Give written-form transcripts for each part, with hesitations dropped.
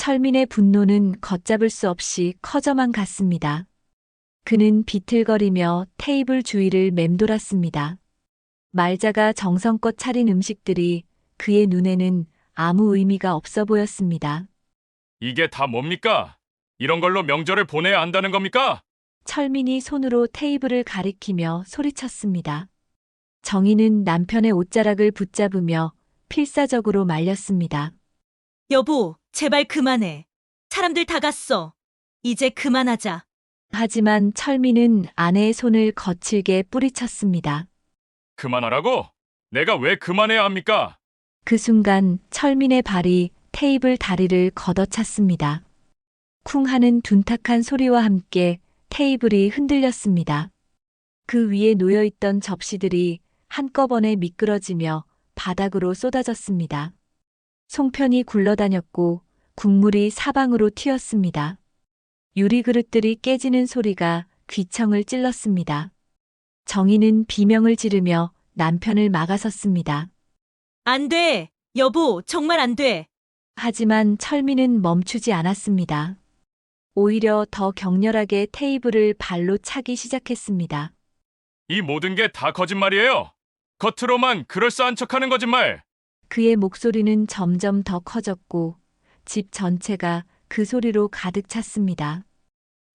철민의 분노는 걷잡을 수 없이 커져만 갔습니다. 그는 비틀거리며 테이블 주위를 맴돌았습니다. 말자가 정성껏 차린 음식들이 그의 눈에는 아무 의미가 없어 보였습니다. 이게 다 뭡니까? 이런 걸로 명절을 보내야 한다는 겁니까? 철민이 손으로 테이블을 가리키며 소리쳤습니다. 정희는 남편의 옷자락을 붙잡으며 필사적으로 말렸습니다. 여보, 제발 그만해. 사람들 다 갔어. 이제 그만하자. 하지만 철민은 아내의 손을 거칠게 뿌리쳤습니다. 그만하라고? 내가 왜 그만해야 합니까? 그 순간 철민의 발이 테이블 다리를 걷어찼습니다. 쿵 하는 둔탁한 소리와 함께 테이블이 흔들렸습니다. 그 위에 놓여있던 접시들이 한꺼번에 미끄러지며 바닥으로 쏟아졌습니다. 송편이 굴러다녔고 국물이 사방으로 튀었습니다. 유리 그릇들이 깨지는 소리가 귀청을 찔렀습니다. 정희는 비명을 지르며 남편을 막아섰습니다. 안 돼. 여보, 정말 안 돼. 하지만 철민은 멈추지 않았습니다. 오히려 더 격렬하게 테이블을 발로 차기 시작했습니다. 이 모든 게 다 거짓말이에요. 겉으로만 그럴싸한 척하는 거짓말. 그의 목소리는 점점 더 커졌고 집 전체가 그 소리로 가득 찼습니다.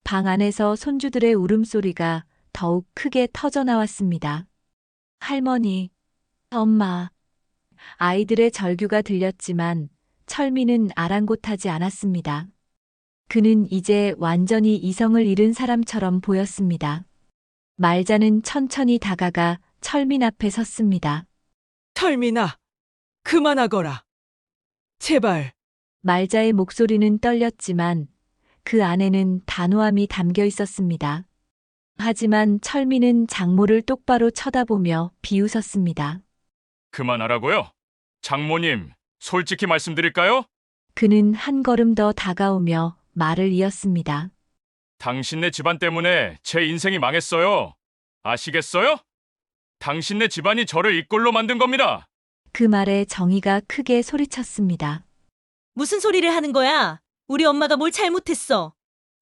방 안에서 손주들의 울음소리가 더욱 크게 터져나왔습니다. 할머니, 엄마, 아이들의 절규가 들렸지만 철민은 아랑곳하지 않았습니다. 그는 이제 완전히 이성을 잃은 사람처럼 보였습니다. 말자는 천천히 다가가 철민 앞에 섰습니다. 철민아, 그만하거라. 제발. 말자의 목소리는 떨렸지만 그 안에는 단호함이 담겨 있었습니다. 하지만 철민은 장모를 똑바로 쳐다보며 비웃었습니다. 그만하라고요? 장모님, 솔직히 말씀드릴까요? 그는 한 걸음 더 다가오며 말을 이었습니다. 당신네 집안 때문에 제 인생이 망했어요. 아시겠어요? 당신네 집안이 저를 이 꼴로 만든 겁니다. 그 말에 정희가 크게 소리쳤습니다. 무슨 소리를 하는 거야? 우리 엄마가 뭘 잘못했어?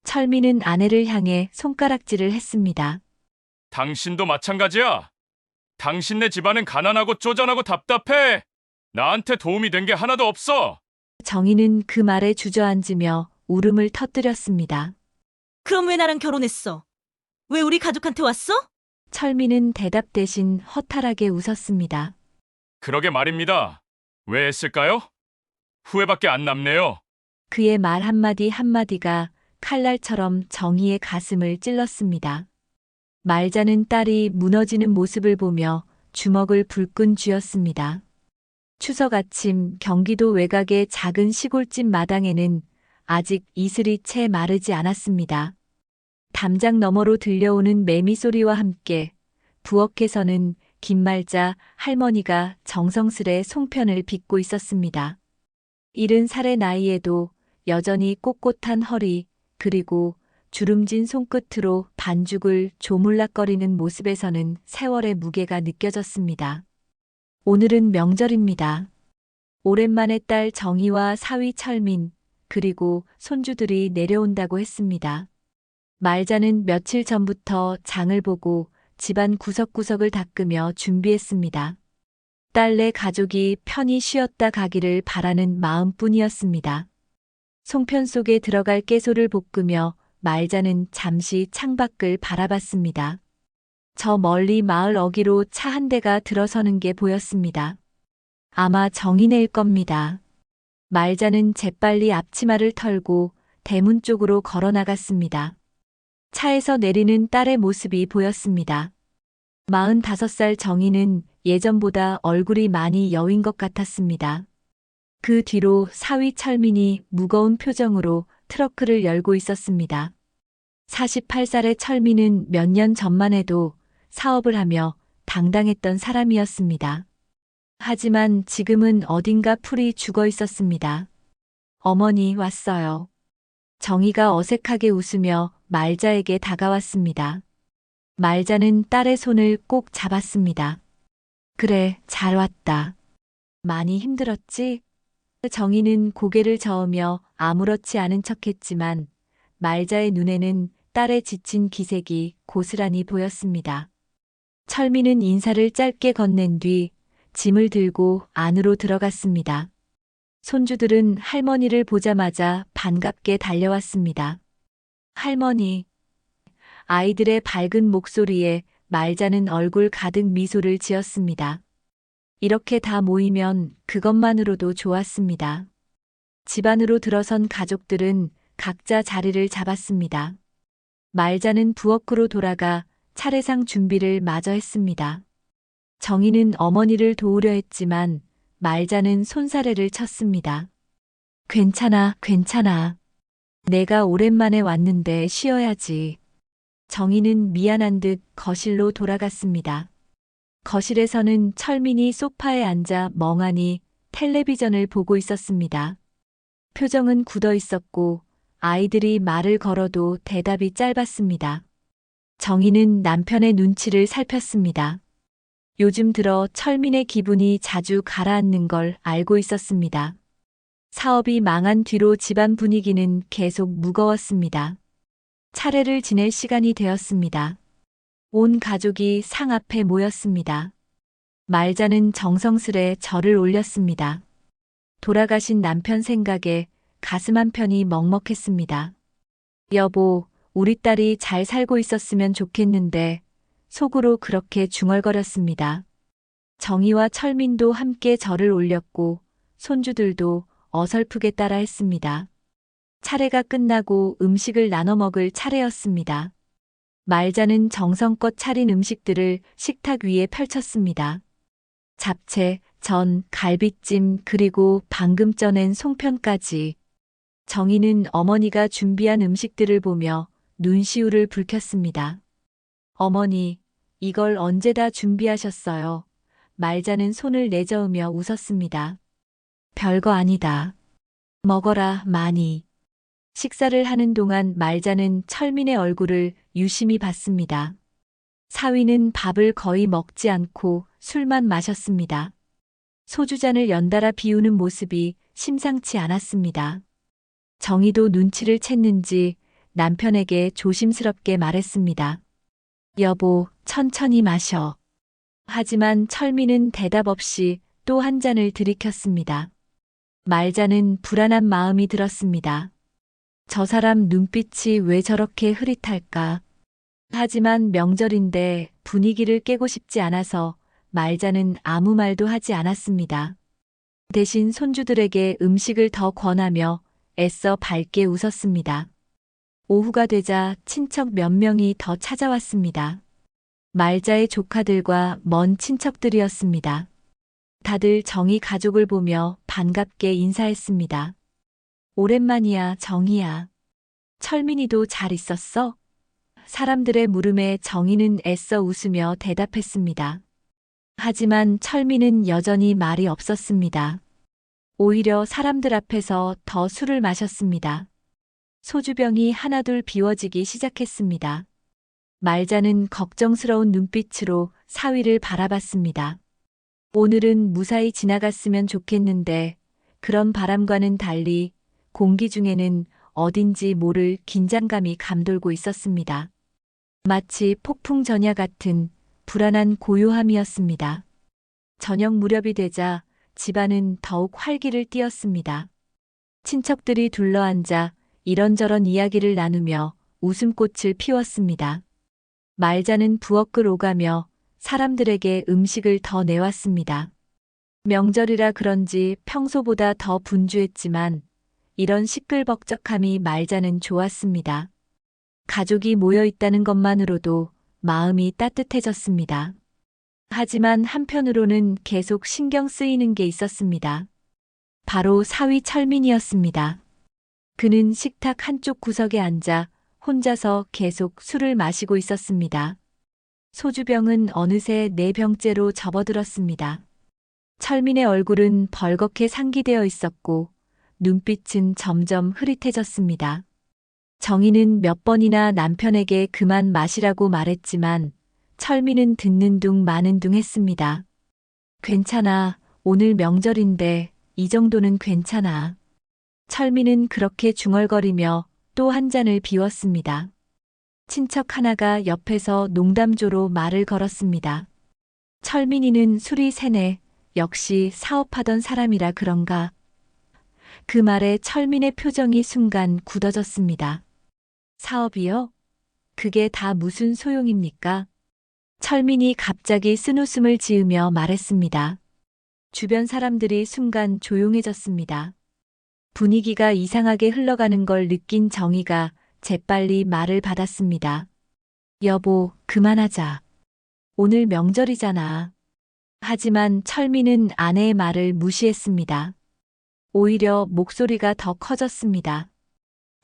철민은 아내를 향해 손가락질을 했습니다. 당신도 마찬가지야. 당신네 집안은 가난하고 쪼잔하고 답답해. 나한테 도움이 된 게 하나도 없어. 정희는 그 말에 주저앉으며 울음을 터뜨렸습니다. 그럼 왜 나랑 결혼했어? 왜 우리 가족한테 왔어? 철민은 대답 대신 허탈하게 웃었습니다. 그러게 말입니다. 왜 했을까요? 후회밖에 안 남네요. 그의 말 한마디 한마디가 칼날처럼 정희의 가슴을 찔렀습니다. 말자는 딸이 무너지는 모습을 보며 주먹을 불끈 쥐었습니다. 추석 아침 경기도 외곽의 작은 시골집 마당에는 아직 이슬이 채 마르지 않았습니다. 담장 너머로 들려오는 매미 소리와 함께 부엌에서는 김말자 할머니가 정성스레 송편을 빚고 있었습니다. 70살의 나이에도 여전히 꼿꼿한 허리 그리고 주름진 손끝으로 반죽을 조물락거리는 모습에서는 세월의 무게가 느껴졌습니다. 오늘은 명절입니다. 오랜만에 딸 정희와 사위 철민 그리고 손주들이 내려온다고 했습니다. 말자는 며칠 전부터 장을 보고 집안 구석구석을 닦으며 준비했습니다. 딸네 가족이 편히 쉬었다 가기를 바라는 마음뿐이었습니다. 송편 속에 들어갈 깨소를 볶으며 말자는 잠시 창밖을 바라봤습니다. 저 멀리 마을 어귀로 차 한 대가 들어서는 게 보였습니다. 아마 정희네일 겁니다. 말자는 재빨리 앞치마를 털고 대문 쪽으로 걸어 나갔습니다. 차에서 내리는 딸의 모습이 보였습니다. 45살 정희는 예전보다 얼굴이 많이 여윈 것 같았습니다. 그 뒤로 사위 철민이 무거운 표정으로 트렁크를 열고 있었습니다. 48살의 철민은 몇 년 전만 해도 사업을 하며 당당했던 사람이었습니다. 하지만 지금은 어딘가 풀이 죽어 있었습니다. 어머니 왔어요. 정희가 어색하게 웃으며 말자에게 다가왔습니다. 말자는 딸의 손을 꼭 잡았습니다. 그래, 잘 왔다. 많이 힘들었지? 정희는 고개를 저으며 아무렇지 않은 척했지만 말자의 눈에는 딸의 지친 기색이 고스란히 보였습니다. 철민은 인사를 짧게 건넨 뒤 짐을 들고 안으로 들어갔습니다. 손주들은 할머니를 보자마자 반갑게 달려왔습니다. 할머니. 아이들의 밝은 목소리에 말자는 얼굴 가득 미소를 지었습니다. 이렇게 다 모이면 그것만으로도 좋았습니다. 집 안으로 들어선 가족들은 각자 자리를 잡았습니다. 말자는 부엌으로 돌아가 차례상 준비를 마저 했습니다. 정희는 어머니를 도우려 했지만 말자는 손사래를 쳤습니다. 괜찮아, 괜찮아. 내가 오랜만에 왔는데 쉬어야지. 정희는 미안한 듯 거실로 돌아갔습니다. 거실에서는 철민이 소파에 앉아 멍하니 텔레비전을 보고 있었습니다. 표정은 굳어 있었고 아이들이 말을 걸어도 대답이 짧았습니다. 정희는 남편의 눈치를 살폈습니다. 요즘 들어 철민의 기분이 자주 가라앉는 걸 알고 있었습니다. 사업이 망한 뒤로 집안 분위기는 계속 무거웠습니다. 차례를 지낼 시간이 되었습니다. 온 가족이 상 앞에 모였습니다. 말자는 정성스레 절을 올렸습니다. 돌아가신 남편 생각에 가슴 한편이 먹먹했습니다. 여보, 우리 딸이 잘 살고 있었으면 좋겠는데 속으로 그렇게 중얼거렸습니다. 정희와 철민도 함께 절을 올렸고 손주들도 어설프게 따라했습니다. 차례가 끝나고 음식을 나눠 먹을 차례였습니다. 말자는 정성껏 차린 음식들을 식탁 위에 펼쳤습니다. 잡채, 전, 갈비찜, 그리고 방금 쪄낸 송편까지. 정희는 어머니가 준비한 음식들을 보며 눈시울을 붉혔습니다. 어머니, 이걸 언제 다 준비하셨어요? 말자는 손을 내저으며 웃었습니다. 별거 아니다. 먹어라, 많이. 식사를 하는 동안 말자는 철민의 얼굴을 유심히 봤습니다. 사위는 밥을 거의 먹지 않고 술만 마셨습니다. 소주잔을 연달아 비우는 모습이 심상치 않았습니다. 정희도 눈치를 챘는지 남편에게 조심스럽게 말했습니다. 여보, 천천히 마셔. 하지만 철민은 대답 없이 또 한 잔을 들이켰습니다. 말자는 불안한 마음이 들었습니다. 저 사람 눈빛이 왜 저렇게 흐릿할까? 하지만 명절인데 분위기를 깨고 싶지 않아서 말자는 아무 말도 하지 않았습니다. 대신 손주들에게 음식을 더 권하며 애써 밝게 웃었습니다. 오후가 되자 친척 몇 명이 더 찾아왔습니다. 말자의 조카들과 먼 친척들이었습니다. 다들 정희 가족을 보며 반갑게 인사했습니다. 오랜만이야, 정희야. 철민이도 잘 있었어? 사람들의 물음에 정희는 애써 웃으며 대답했습니다. 하지만 철민은 여전히 말이 없었습니다. 오히려 사람들 앞에서 더 술을 마셨습니다. 소주병이 하나둘 비워지기 시작했습니다. 말자는 걱정스러운 눈빛으로 사위를 바라봤습니다. 오늘은 무사히 지나갔으면 좋겠는데 그런 바람과는 달리 공기 중에는 어딘지 모를 긴장감이 감돌고 있었습니다. 마치 폭풍 전야 같은 불안한 고요함이었습니다. 저녁 무렵이 되자 집안은 더욱 활기를 띠었습니다. 친척들이 둘러앉아 이런저런 이야기를 나누며 웃음꽃을 피웠습니다. 말자는 부엌을 오가며 사람들에게 음식을 더 내왔습니다. 명절이라 그런지 평소보다 더 분주했지만 이런 시끌벅적함이 말자는 좋았습니다. 가족이 모여 있다는 것만으로도 마음이 따뜻해졌습니다. 하지만 한편으로는 계속 신경 쓰이는 게 있었습니다. 바로 사위 철민이었습니다. 그는 식탁 한쪽 구석에 앉아 혼자서 계속 술을 마시고 있었습니다. 소주병은 어느새 4병째로 접어들었습니다. 철민의 얼굴은 벌겋게 상기되어 있었고 눈빛은 점점 흐릿해졌습니다. 정희는 몇 번이나 남편에게 그만 마시라고 말했지만 철민은 듣는 둥 마는 둥 했습니다. 괜찮아, 오늘 명절인데 이 정도는 괜찮아. 철민은 그렇게 중얼거리며 또 한 잔을 비웠습니다. 친척 하나가 옆에서 농담조로 말을 걸었습니다. 철민이는 술이 세네. 역시 사업하던 사람이라 그런가. 그 말에 철민의 표정이 순간 굳어졌습니다. 사업이요? 그게 다 무슨 소용입니까? 철민이 갑자기 쓴웃음을 지으며 말했습니다. 주변 사람들이 순간 조용해졌습니다. 분위기가 이상하게 흘러가는 걸 느낀 정희가 재빨리 말을 받았습니다. 여보, 그만하자. 오늘 명절이잖아. 하지만 철민은 아내의 말을 무시했습니다. 오히려 목소리가 더 커졌습니다.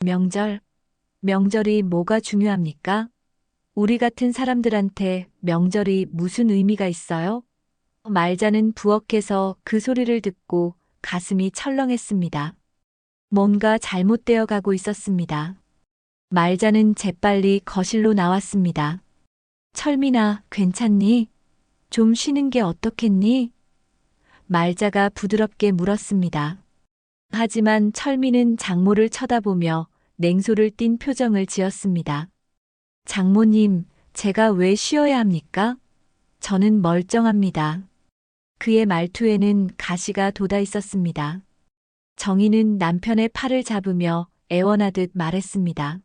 명절? 명절이 뭐가 중요합니까? 우리 같은 사람들한테 명절이 무슨 의미가 있어요? 말자는 부엌에서 그 소리를 듣고 가슴이 철렁했습니다. 뭔가 잘못되어 가고 있었습니다. 말자는 재빨리 거실로 나왔습니다. 철민아, 괜찮니? 좀 쉬는 게 어떻겠니? 말자가 부드럽게 물었습니다. 하지만 철민은 장모를 쳐다보며 냉소를 띤 표정을 지었습니다. 장모님, 제가 왜 쉬어야 합니까? 저는 멀쩡합니다. 그의 말투에는 가시가 돋아 있었습니다. 정희는 남편의 팔을 잡으며 애원하듯 말했습니다.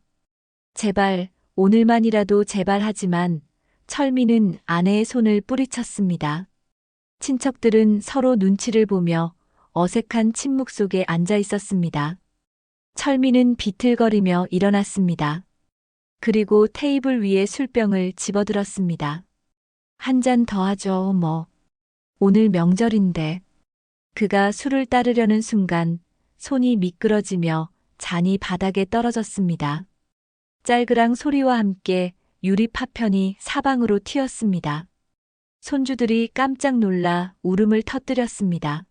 제발, 오늘만이라도 제발하지만 철민은 아내의 손을 뿌리쳤습니다. 친척들은 서로 눈치를 보며 어색한 침묵 속에 앉아 있었습니다. 철민은 비틀거리며 일어났습니다. 그리고 테이블 위에 술병을 집어들었습니다. 한 잔 더 하죠, 뭐. 오늘 명절인데. 그가 술을 따르려는 순간 손이 미끄러지며 잔이 바닥에 떨어졌습니다. 짤그랑 소리와 함께 유리 파편이 사방으로 튀었습니다. 손주들이 깜짝 놀라 울음을 터뜨렸습니다.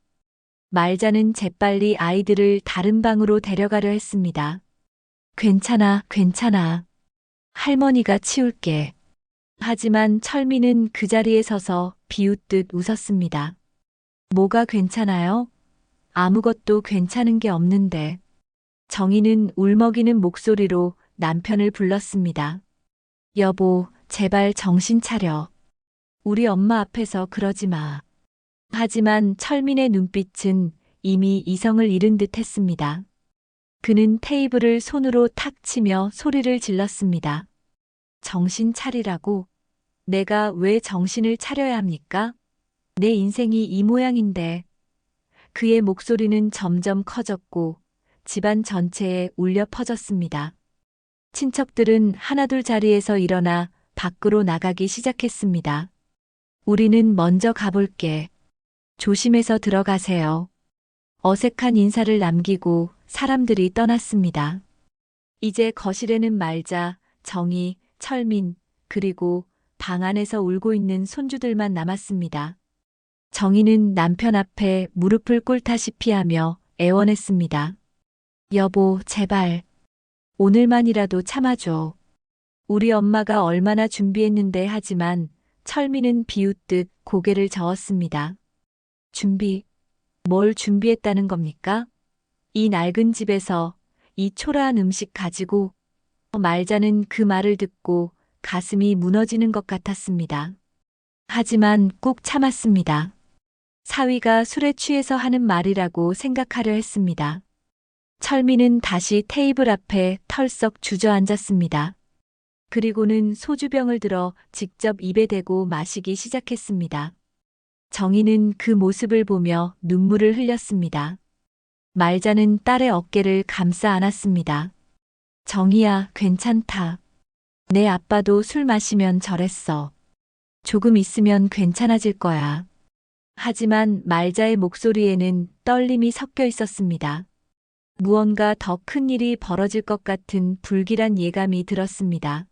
말자는 재빨리 아이들을 다른 방으로 데려가려 했습니다. 괜찮아, 괜찮아. 할머니가 치울게. 하지만 철민은 그 자리에 서서 비웃듯 웃었습니다. 뭐가 괜찮아요? 아무것도 괜찮은 게 없는데. 정희는 울먹이는 목소리로 남편을 불렀습니다. 여보, 제발 정신 차려. 우리 엄마 앞에서 그러지 마. 하지만 철민의 눈빛은 이미 이성을 잃은 듯 했습니다. 그는 테이블을 손으로 탁 치며 소리를 질렀습니다. 정신 차리라고? 내가 왜 정신을 차려야 합니까? 내 인생이 이 모양인데. 그의 목소리는 점점 커졌고 집안 전체에 울려 퍼졌습니다. 친척들은 하나둘 자리에서 일어나 밖으로 나가기 시작했습니다. 우리는 먼저 가볼게. 조심해서 들어가세요. 어색한 인사를 남기고 사람들이 떠났습니다. 이제 거실에는 말자, 정희, 철민, 그리고 방 안에서 울고 있는 손주들만 남았습니다. 정희는 남편 앞에 무릎을 꿇다시피 하며 애원했습니다. 여보, 제발. 오늘만이라도 참아줘. 우리 엄마가 얼마나 준비했는데 하지만 철민은 비웃듯 고개를 저었습니다. 준비? 뭘 준비했다는 겁니까? 이 낡은 집에서 이 초라한 음식 가지고. 말자는 그 말을 듣고 가슴이 무너지는 것 같았습니다. 하지만 꾹 참았습니다. 사위가 술에 취해서 하는 말이라고 생각하려 했습니다. 철민은 다시 테이블 앞에 털썩 주저앉았습니다. 그리고는 소주병을 들어 직접 입에 대고 마시기 시작했습니다. 정희는 그 모습을 보며 눈물을 흘렸습니다. 말자는 딸의 어깨를 감싸 안았습니다. 정희야, 괜찮다. 내 아빠도 술 마시면 저랬어. 조금 있으면 괜찮아질 거야. 하지만 말자의 목소리에는 떨림이 섞여 있었습니다. 무언가 더 큰 일이 벌어질 것 같은 불길한 예감이 들었습니다.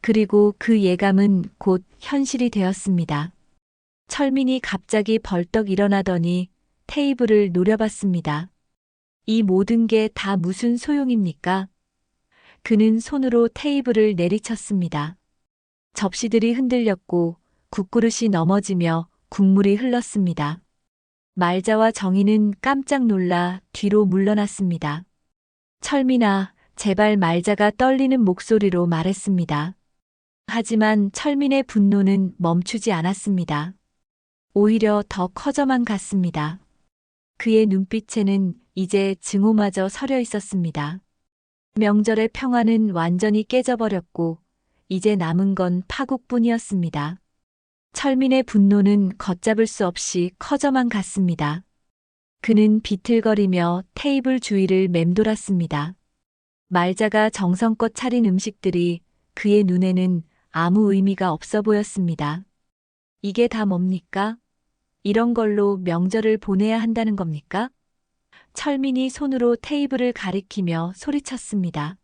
그리고 그 예감은 곧 현실이 되었습니다. 철민이 갑자기 벌떡 일어나더니 테이블을 노려봤습니다. 이 모든 게 다 무슨 소용입니까? 그는 손으로 테이블을 내리쳤습니다. 접시들이 흔들렸고 국그릇이 넘어지며 국물이 흘렀습니다. 말자와 정희는 깜짝 놀라 뒤로 물러났습니다. 철민아, 제발 말자가 떨리는 목소리로 말했습니다. 하지만 철민의 분노는 멈추지 않았습니다. 오히려 더 커져만 갔습니다. 그의 눈빛에는 이제 증오마저 서려 있었습니다. 명절의 평화는 완전히 깨져버렸고 이제 남은 건 파국뿐이었습니다. 철민의 분노는 걷잡을 수 없이 커져만 갔습니다. 그는 비틀거리며 테이블 주위를 맴돌았습니다. 말자가 정성껏 차린 음식들이 그의 눈에는 아무 의미가 없어 보였습니다. 이게 다 뭡니까? 이런 걸로 명절을 보내야 한다는 겁니까? 철민이 손으로 테이블을 가리키며 소리쳤습니다.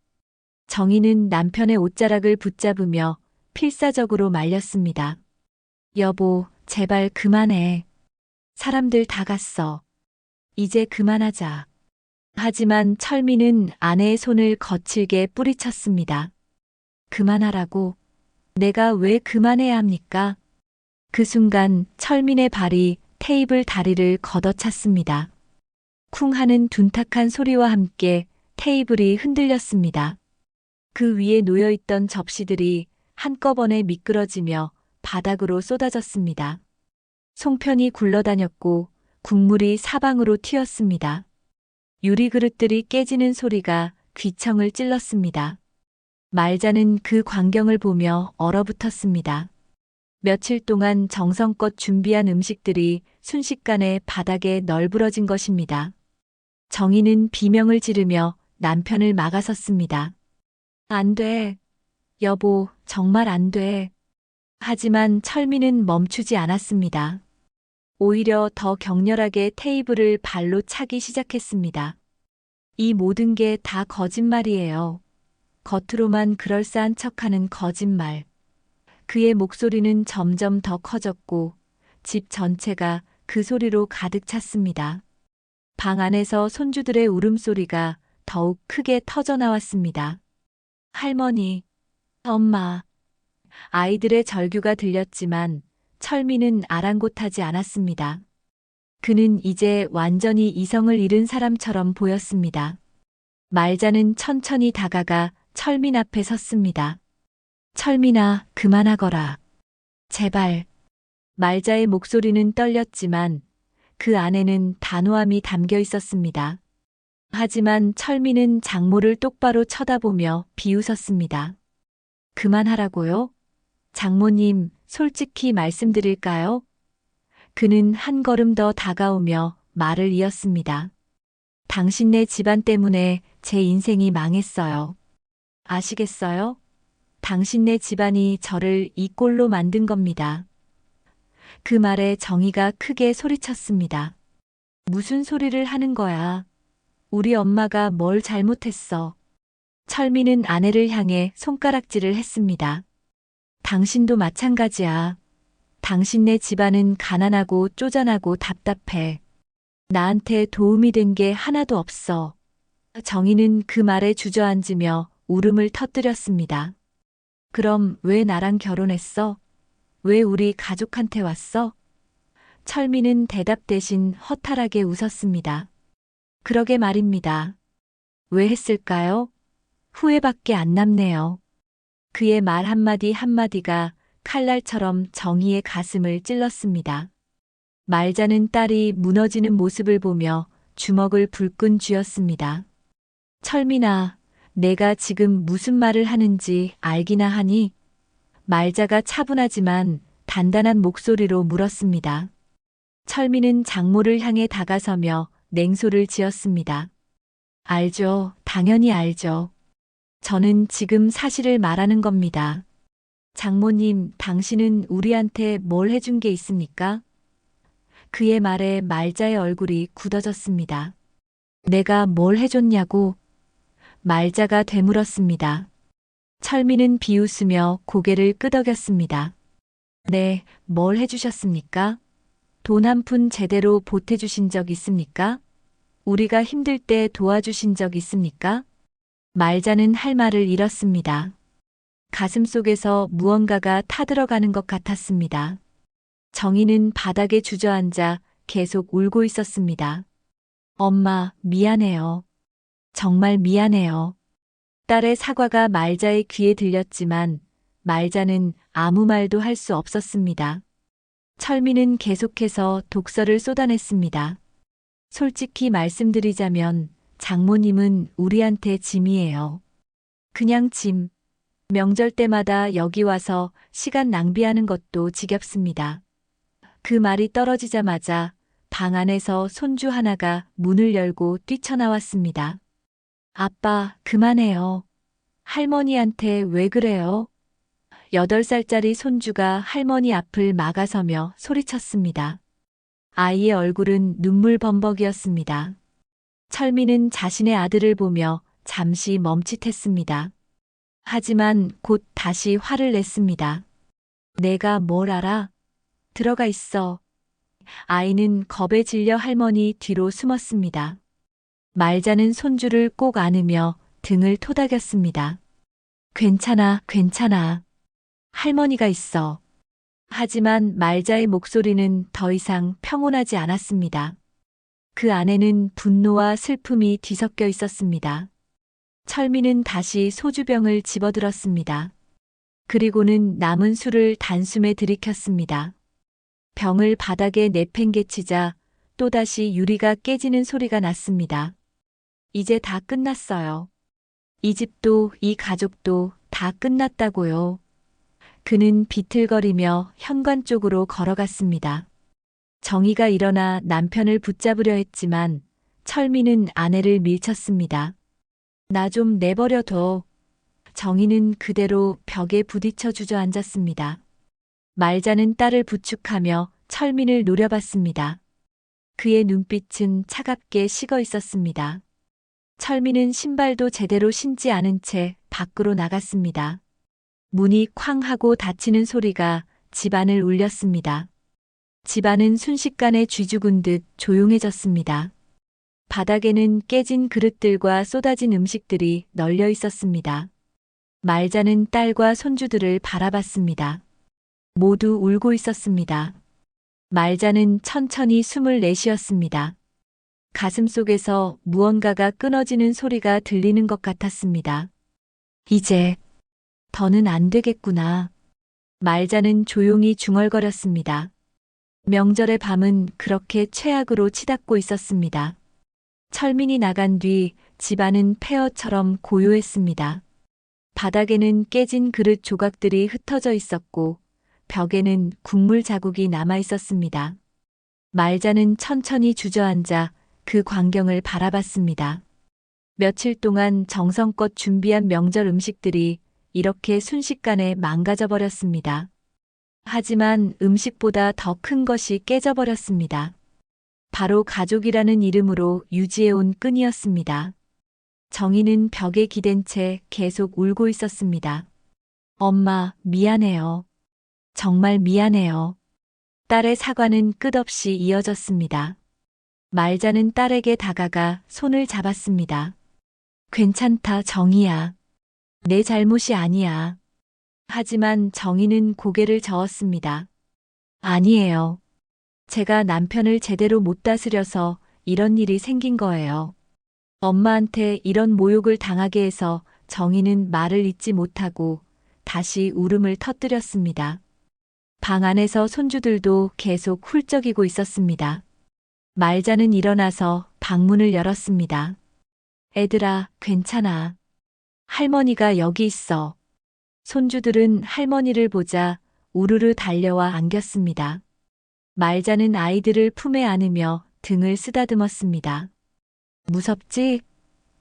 정희는 남편의 옷자락을 붙잡으며 필사적으로 말렸습니다. 여보, 제발 그만해. 사람들 다 갔어. 이제 그만하자. 하지만 철민은 아내의 손을 거칠게 뿌리쳤습니다. 그만하라고? 내가 왜 그만해야 합니까? 그 순간 철민의 발이 테이블 다리를 걷어찼습니다. 쿵 하는 둔탁한 소리와 함께 테이블이 흔들렸습니다. 그 위에 놓여있던 접시들이 한꺼번에 미끄러지며 바닥으로 쏟아졌습니다. 송편이 굴러다녔고 국물이 사방으로 튀었습니다. 유리 그릇들이 깨지는 소리가 귀청을 찔렀습니다. 말자는 그 광경을 보며 얼어붙었습니다. 며칠 동안 정성껏 준비한 음식들이 순식간에 바닥에 널브러진 것입니다. 정희는 비명을 지르며 남편을 막아섰습니다. 안 돼. 여보, 정말 안 돼. 하지만 철민은 멈추지 않았습니다. 오히려 더 격렬하게 테이블을 발로 차기 시작했습니다. 이 모든 게 다 거짓말이에요. 겉으로만 그럴싸한 척하는 거짓말. 그의 목소리는 점점 더 커졌고 집 전체가 그 소리로 가득 찼습니다. 방 안에서 손주들의 울음소리가 더욱 크게 터져나왔습니다. 할머니, 엄마. 아이들의 절규가 들렸지만 철민은 아랑곳하지 않았습니다. 그는 이제 완전히 이성을 잃은 사람처럼 보였습니다. 말자는 천천히 다가가 철민 앞에 섰습니다. 철민아, 그만하거라. 제발. 말자의 목소리는 떨렸지만 그 안에는 단호함이 담겨 있었습니다. 하지만 철민은 장모를 똑바로 쳐다보며 비웃었습니다. 그만하라고요? 장모님, 솔직히 말씀드릴까요? 그는 한 걸음 더 다가오며 말을 이었습니다. 당신네 집안 때문에 제 인생이 망했어요. 아시겠어요? 당신네 집안이 저를 이 꼴로 만든 겁니다. 그 말에 정희가 크게 소리쳤습니다. 무슨 소리를 하는 거야? 우리 엄마가 뭘 잘못했어? 철민은 아내를 향해 손가락질을 했습니다. 당신도 마찬가지야. 당신네 집안은 가난하고 쪼잔하고 답답해. 나한테 도움이 된 게 하나도 없어. 정희는 그 말에 주저앉으며 울음을 터뜨렸습니다. 그럼 왜 나랑 결혼했어? 왜 우리 가족한테 왔어? 철민은 대답 대신 허탈하게 웃었습니다. 그러게 말입니다. 왜 했을까요? 후회밖에 안 남네요. 그의 말 한마디 한마디가 칼날처럼 정희의 가슴을 찔렀습니다. 말자는 딸이 무너지는 모습을 보며 주먹을 불끈 쥐었습니다. 철민아, 내가 지금 무슨 말을 하는지 알기나 하니? 말자가 차분하지만 단단한 목소리로 물었습니다. 철민은 장모를 향해 다가서며 냉소를 지었습니다. 알죠, 당연히 알죠. 저는 지금 사실을 말하는 겁니다. 장모님, 당신은 우리한테 뭘 해준 게 있습니까? 그의 말에 말자의 얼굴이 굳어졌습니다. 내가 뭘 해줬냐고? 말자가 되물었습니다. 철민은 비웃으며 고개를 끄덕였습니다. 네, 뭘 해주셨습니까? 돈 한 푼 제대로 보태주신 적 있습니까? 우리가 힘들 때 도와주신 적 있습니까? 말자는 할 말을 잃었습니다. 가슴 속에서 무언가가 타들어가는 것 같았습니다. 정희는 바닥에 주저앉아 계속 울고 있었습니다. 엄마, 미안해요. 정말 미안해요. 딸의 사과가 말자의 귀에 들렸지만 말자는 아무 말도 할 수 없었습니다. 철민은 계속해서 독서를 쏟아냈습니다. 솔직히 말씀드리자면 장모님은 우리한테 짐이에요. 그냥 짐. 명절 때마다 여기 와서 시간 낭비하는 것도 지겹습니다. 그 말이 떨어지자마자 방 안에서 손주 하나가 문을 열고 뛰쳐나왔습니다. 아빠, 그만해요. 할머니한테 왜 그래요? 8살짜리 손주가 할머니 앞을 막아서며 소리쳤습니다. 아이의 얼굴은 눈물 범벅이었습니다. 철민은 자신의 아들을 보며 잠시 멈칫했습니다. 하지만 곧 다시 화를 냈습니다. 내가 뭘 알아? 들어가 있어. 아이는 겁에 질려 할머니 뒤로 숨었습니다. 말자는 손주를 꼭 안으며 등을 토닥였습니다. 괜찮아, 괜찮아. 할머니가 있어. 하지만 말자의 목소리는 더 이상 평온하지 않았습니다. 그 안에는 분노와 슬픔이 뒤섞여 있었습니다. 철민은 다시 소주병을 집어들었습니다. 그리고는 남은 술을 단숨에 들이켰습니다. 병을 바닥에 내팽개치자 또다시 유리가 깨지는 소리가 났습니다. 이제 다 끝났어요. 이 집도 이 가족도 다 끝났다고요. 그는 비틀거리며 현관 쪽으로 걸어갔습니다. 정희가 일어나 남편을 붙잡으려 했지만 철민은 아내를 밀쳤습니다. 나 좀 내버려둬. 정희는 그대로 벽에 부딪혀 주저앉았습니다. 말자는 딸을 부축하며 철민을 노려봤습니다. 그의 눈빛은 차갑게 식어 있었습니다. 철민은 신발도 제대로 신지 않은 채 밖으로 나갔습니다. 문이 쾅 하고 닫히는 소리가 집안을 울렸습니다. 집안은 순식간에 쥐죽은 듯 조용해졌습니다. 바닥에는 깨진 그릇들과 쏟아진 음식들이 널려 있었습니다. 말자는 딸과 손주들을 바라봤습니다. 모두 울고 있었습니다. 말자는 천천히 숨을 내쉬었습니다. 가슴속에서 무언가가 끊어지는 소리가 들리는 것 같았습니다. 이제 더는 안 되겠구나. 말자는 조용히 중얼거렸습니다. 명절의 밤은 그렇게 최악으로 치닫고 있었습니다. 철민이 나간 뒤 집안은 폐허처럼 고요했습니다. 바닥에는 깨진 그릇 조각들이 흩어져 있었고 벽에는 국물 자국이 남아 있었습니다. 말자는 천천히 주저앉아 그 광경을 바라봤습니다. 며칠 동안 정성껏 준비한 명절 음식들이 이렇게 순식간에 망가져 버렸습니다. 하지만 음식보다 더 큰 것이 깨져버렸습니다. 바로 가족이라는 이름으로 유지해온 끈이었습니다. 정희는 벽에 기댄 채 계속 울고 있었습니다. 엄마, 미안해요. 정말 미안해요. 딸의 사과는 끝없이 이어졌습니다. 말자는 딸에게 다가가 손을 잡았습니다. 괜찮다, 정희야. 내 잘못이 아니야. 하지만 정희는 고개를 저었습니다. 아니에요. 제가 남편을 제대로 못 다스려서 이런 일이 생긴 거예요. 엄마한테 이런 모욕을 당하게 해서 정희는 말을 잇지 못하고 다시 울음을 터뜨렸습니다. 방 안에서 손주들도 계속 훌쩍이고 있었습니다. 말자는 일어나서 방문을 열었습니다. 애들아, 괜찮아. 할머니가 여기 있어. 손주들은 할머니를 보자 우르르 달려와 안겼습니다. 말자는 아이들을 품에 안으며 등을 쓰다듬었습니다. 무섭지?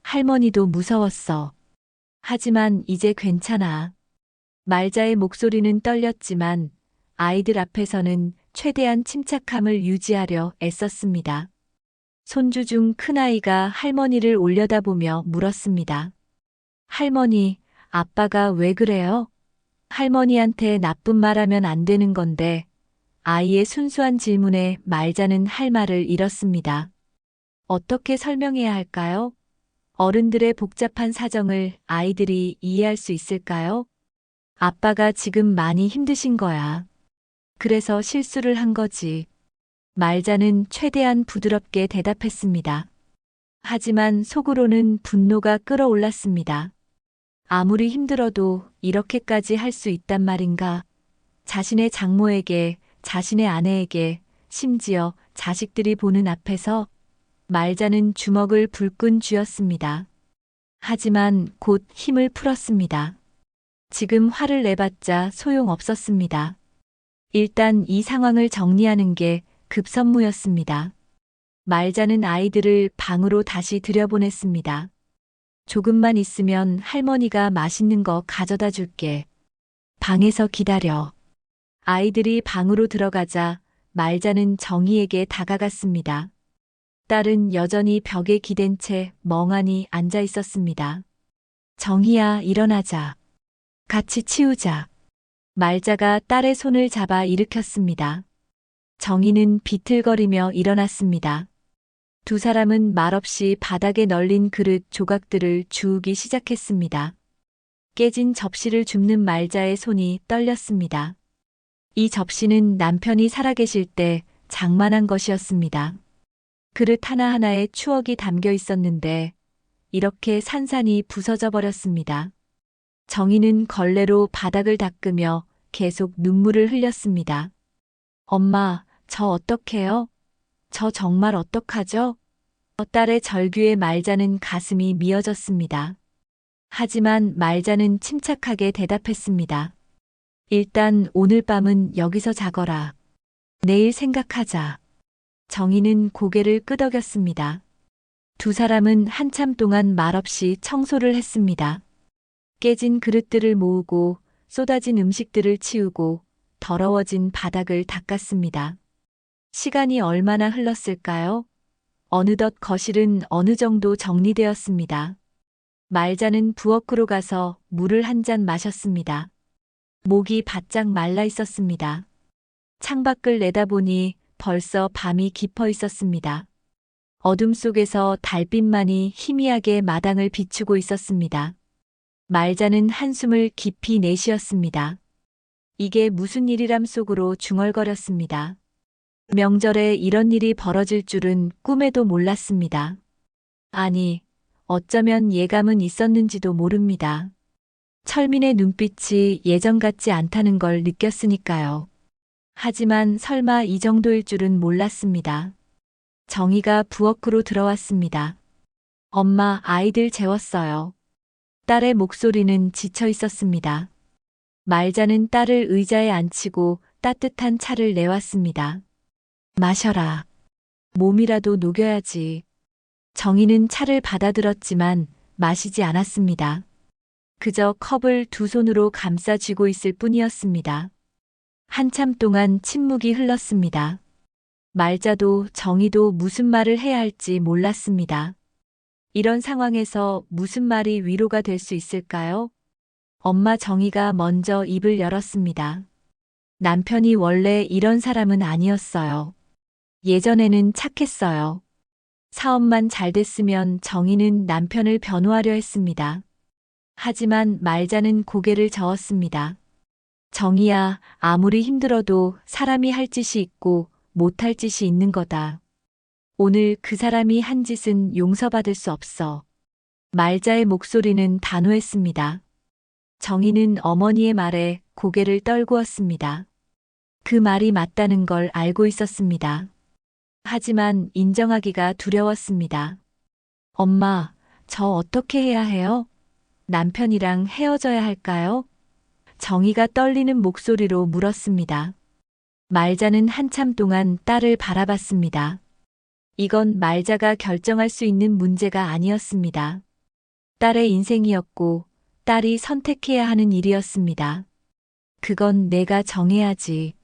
할머니도 무서웠어. 하지만 이제 괜찮아. 말자의 목소리는 떨렸지만 아이들 앞에서는 최대한 침착함을 유지하려 애썼습니다. 손주 중 큰아이가 할머니를 올려다보며 물었습니다. 할머니, 아빠가 왜 그래요? 할머니한테 나쁜 말하면 안 되는 건데 아이의 순수한 질문에 말자는 할 말을 잃었습니다. 어떻게 설명해야 할까요? 어른들의 복잡한 사정을 아이들이 이해할 수 있을까요? 아빠가 지금 많이 힘드신 거야. 그래서 실수를 한 거지. 말자는 최대한 부드럽게 대답했습니다. 하지만 속으로는 분노가 끓어올랐습니다. 아무리 힘들어도 이렇게까지 할 수 있단 말인가? 자신의 장모에게, 자신의 아내에게, 심지어 자식들이 보는 앞에서 말자는 주먹을 불끈 쥐었습니다. 하지만 곧 힘을 풀었습니다. 지금 화를 내봤자 소용없었습니다. 일단 이 상황을 정리하는 게 급선무였습니다. 말자는 아이들을 방으로 다시 들여보냈습니다. 조금만 있으면 할머니가 맛있는 거 가져다 줄게. 방에서 기다려. 아이들이 방으로 들어가자 말자는 정희에게 다가갔습니다. 딸은 여전히 벽에 기댄 채 멍하니 앉아 있었습니다. 정희야, 일어나자. 같이 치우자. 말자가 딸의 손을 잡아 일으켰습니다. 정희는 비틀거리며 일어났습니다. 두 사람은 말없이 바닥에 널린 그릇 조각들을 주우기 시작했습니다. 깨진 접시를 줍는 말자의 손이 떨렸습니다. 이 접시는 남편이 살아계실 때 장만한 것이었습니다. 그릇 하나하나에 추억이 담겨 있었는데 이렇게 산산이 부서져 버렸습니다. 정희는 걸레로 바닥을 닦으며 계속 눈물을 흘렸습니다. 엄마, 저 어떡해요? 저 정말 어떡하죠? 딸의 절규에 말자는 가슴이 미어졌습니다. 하지만 말자는 침착하게 대답했습니다. 일단 오늘 밤은 여기서 자거라. 내일 생각하자. 정희는 고개를 끄덕였습니다. 두 사람은 한참 동안 말없이 청소를 했습니다. 깨진 그릇들을 모으고 쏟아진 음식들을 치우고 더러워진 바닥을 닦았습니다. 시간이 얼마나 흘렀을까요? 어느덧 거실은 어느 정도 정리되었습니다. 말자는 부엌으로 가서 물을 한 잔 마셨습니다. 목이 바짝 말라 있었습니다. 창밖을 내다보니 벌써 밤이 깊어 있었습니다. 어둠 속에서 달빛만이 희미하게 마당을 비추고 있었습니다. 말자는 한숨을 깊이 내쉬었습니다. 이게 무슨 일이람 속으로 중얼거렸습니다. 명절에 이런 일이 벌어질 줄은 꿈에도 몰랐습니다. 아니, 어쩌면 예감은 있었는지도 모릅니다. 철민의 눈빛이 예전 같지 않다는 걸 느꼈으니까요. 하지만 설마 이 정도일 줄은 몰랐습니다. 정희가 부엌으로 들어왔습니다. 엄마, 아이들 재웠어요. 딸의 목소리는 지쳐 있었습니다. 말자는 딸을 의자에 앉히고 따뜻한 차를 내왔습니다. 마셔라. 몸이라도 녹여야지. 정희는 차를 받아들었지만 마시지 않았습니다. 그저 컵을 두 손으로 감싸 쥐고 있을 뿐이었습니다. 한참 동안 침묵이 흘렀습니다. 말자도 정희도 무슨 말을 해야 할지 몰랐습니다. 이런 상황에서 무슨 말이 위로가 될 수 있을까요? 엄마 정희가 먼저 입을 열었습니다. 남편이 원래 이런 사람은 아니었어요. 예전에는 착했어요. 사업만 잘 됐으면 정희는 남편을 변호하려 했습니다. 하지만 말자는 고개를 저었습니다. 정희야, 아무리 힘들어도 사람이 할 짓이 있고 못할 짓이 있는 거다. 오늘 그 사람이 한 짓은 용서받을 수 없어. 말자의 목소리는 단호했습니다. 정희는 어머니의 말에 고개를 떨구었습니다. 그 말이 맞다는 걸 알고 있었습니다. 하지만 인정하기가 두려웠습니다. 엄마, 저 어떻게 해야 해요? 남편이랑 헤어져야 할까요? 정희가 떨리는 목소리로 물었습니다. 말자는 한참 동안 딸을 바라봤습니다. 이건 말자가 결정할 수 있는 문제가 아니었습니다. 딸의 인생이었고 딸이 선택해야 하는 일이었습니다. 그건 내가 정해야지.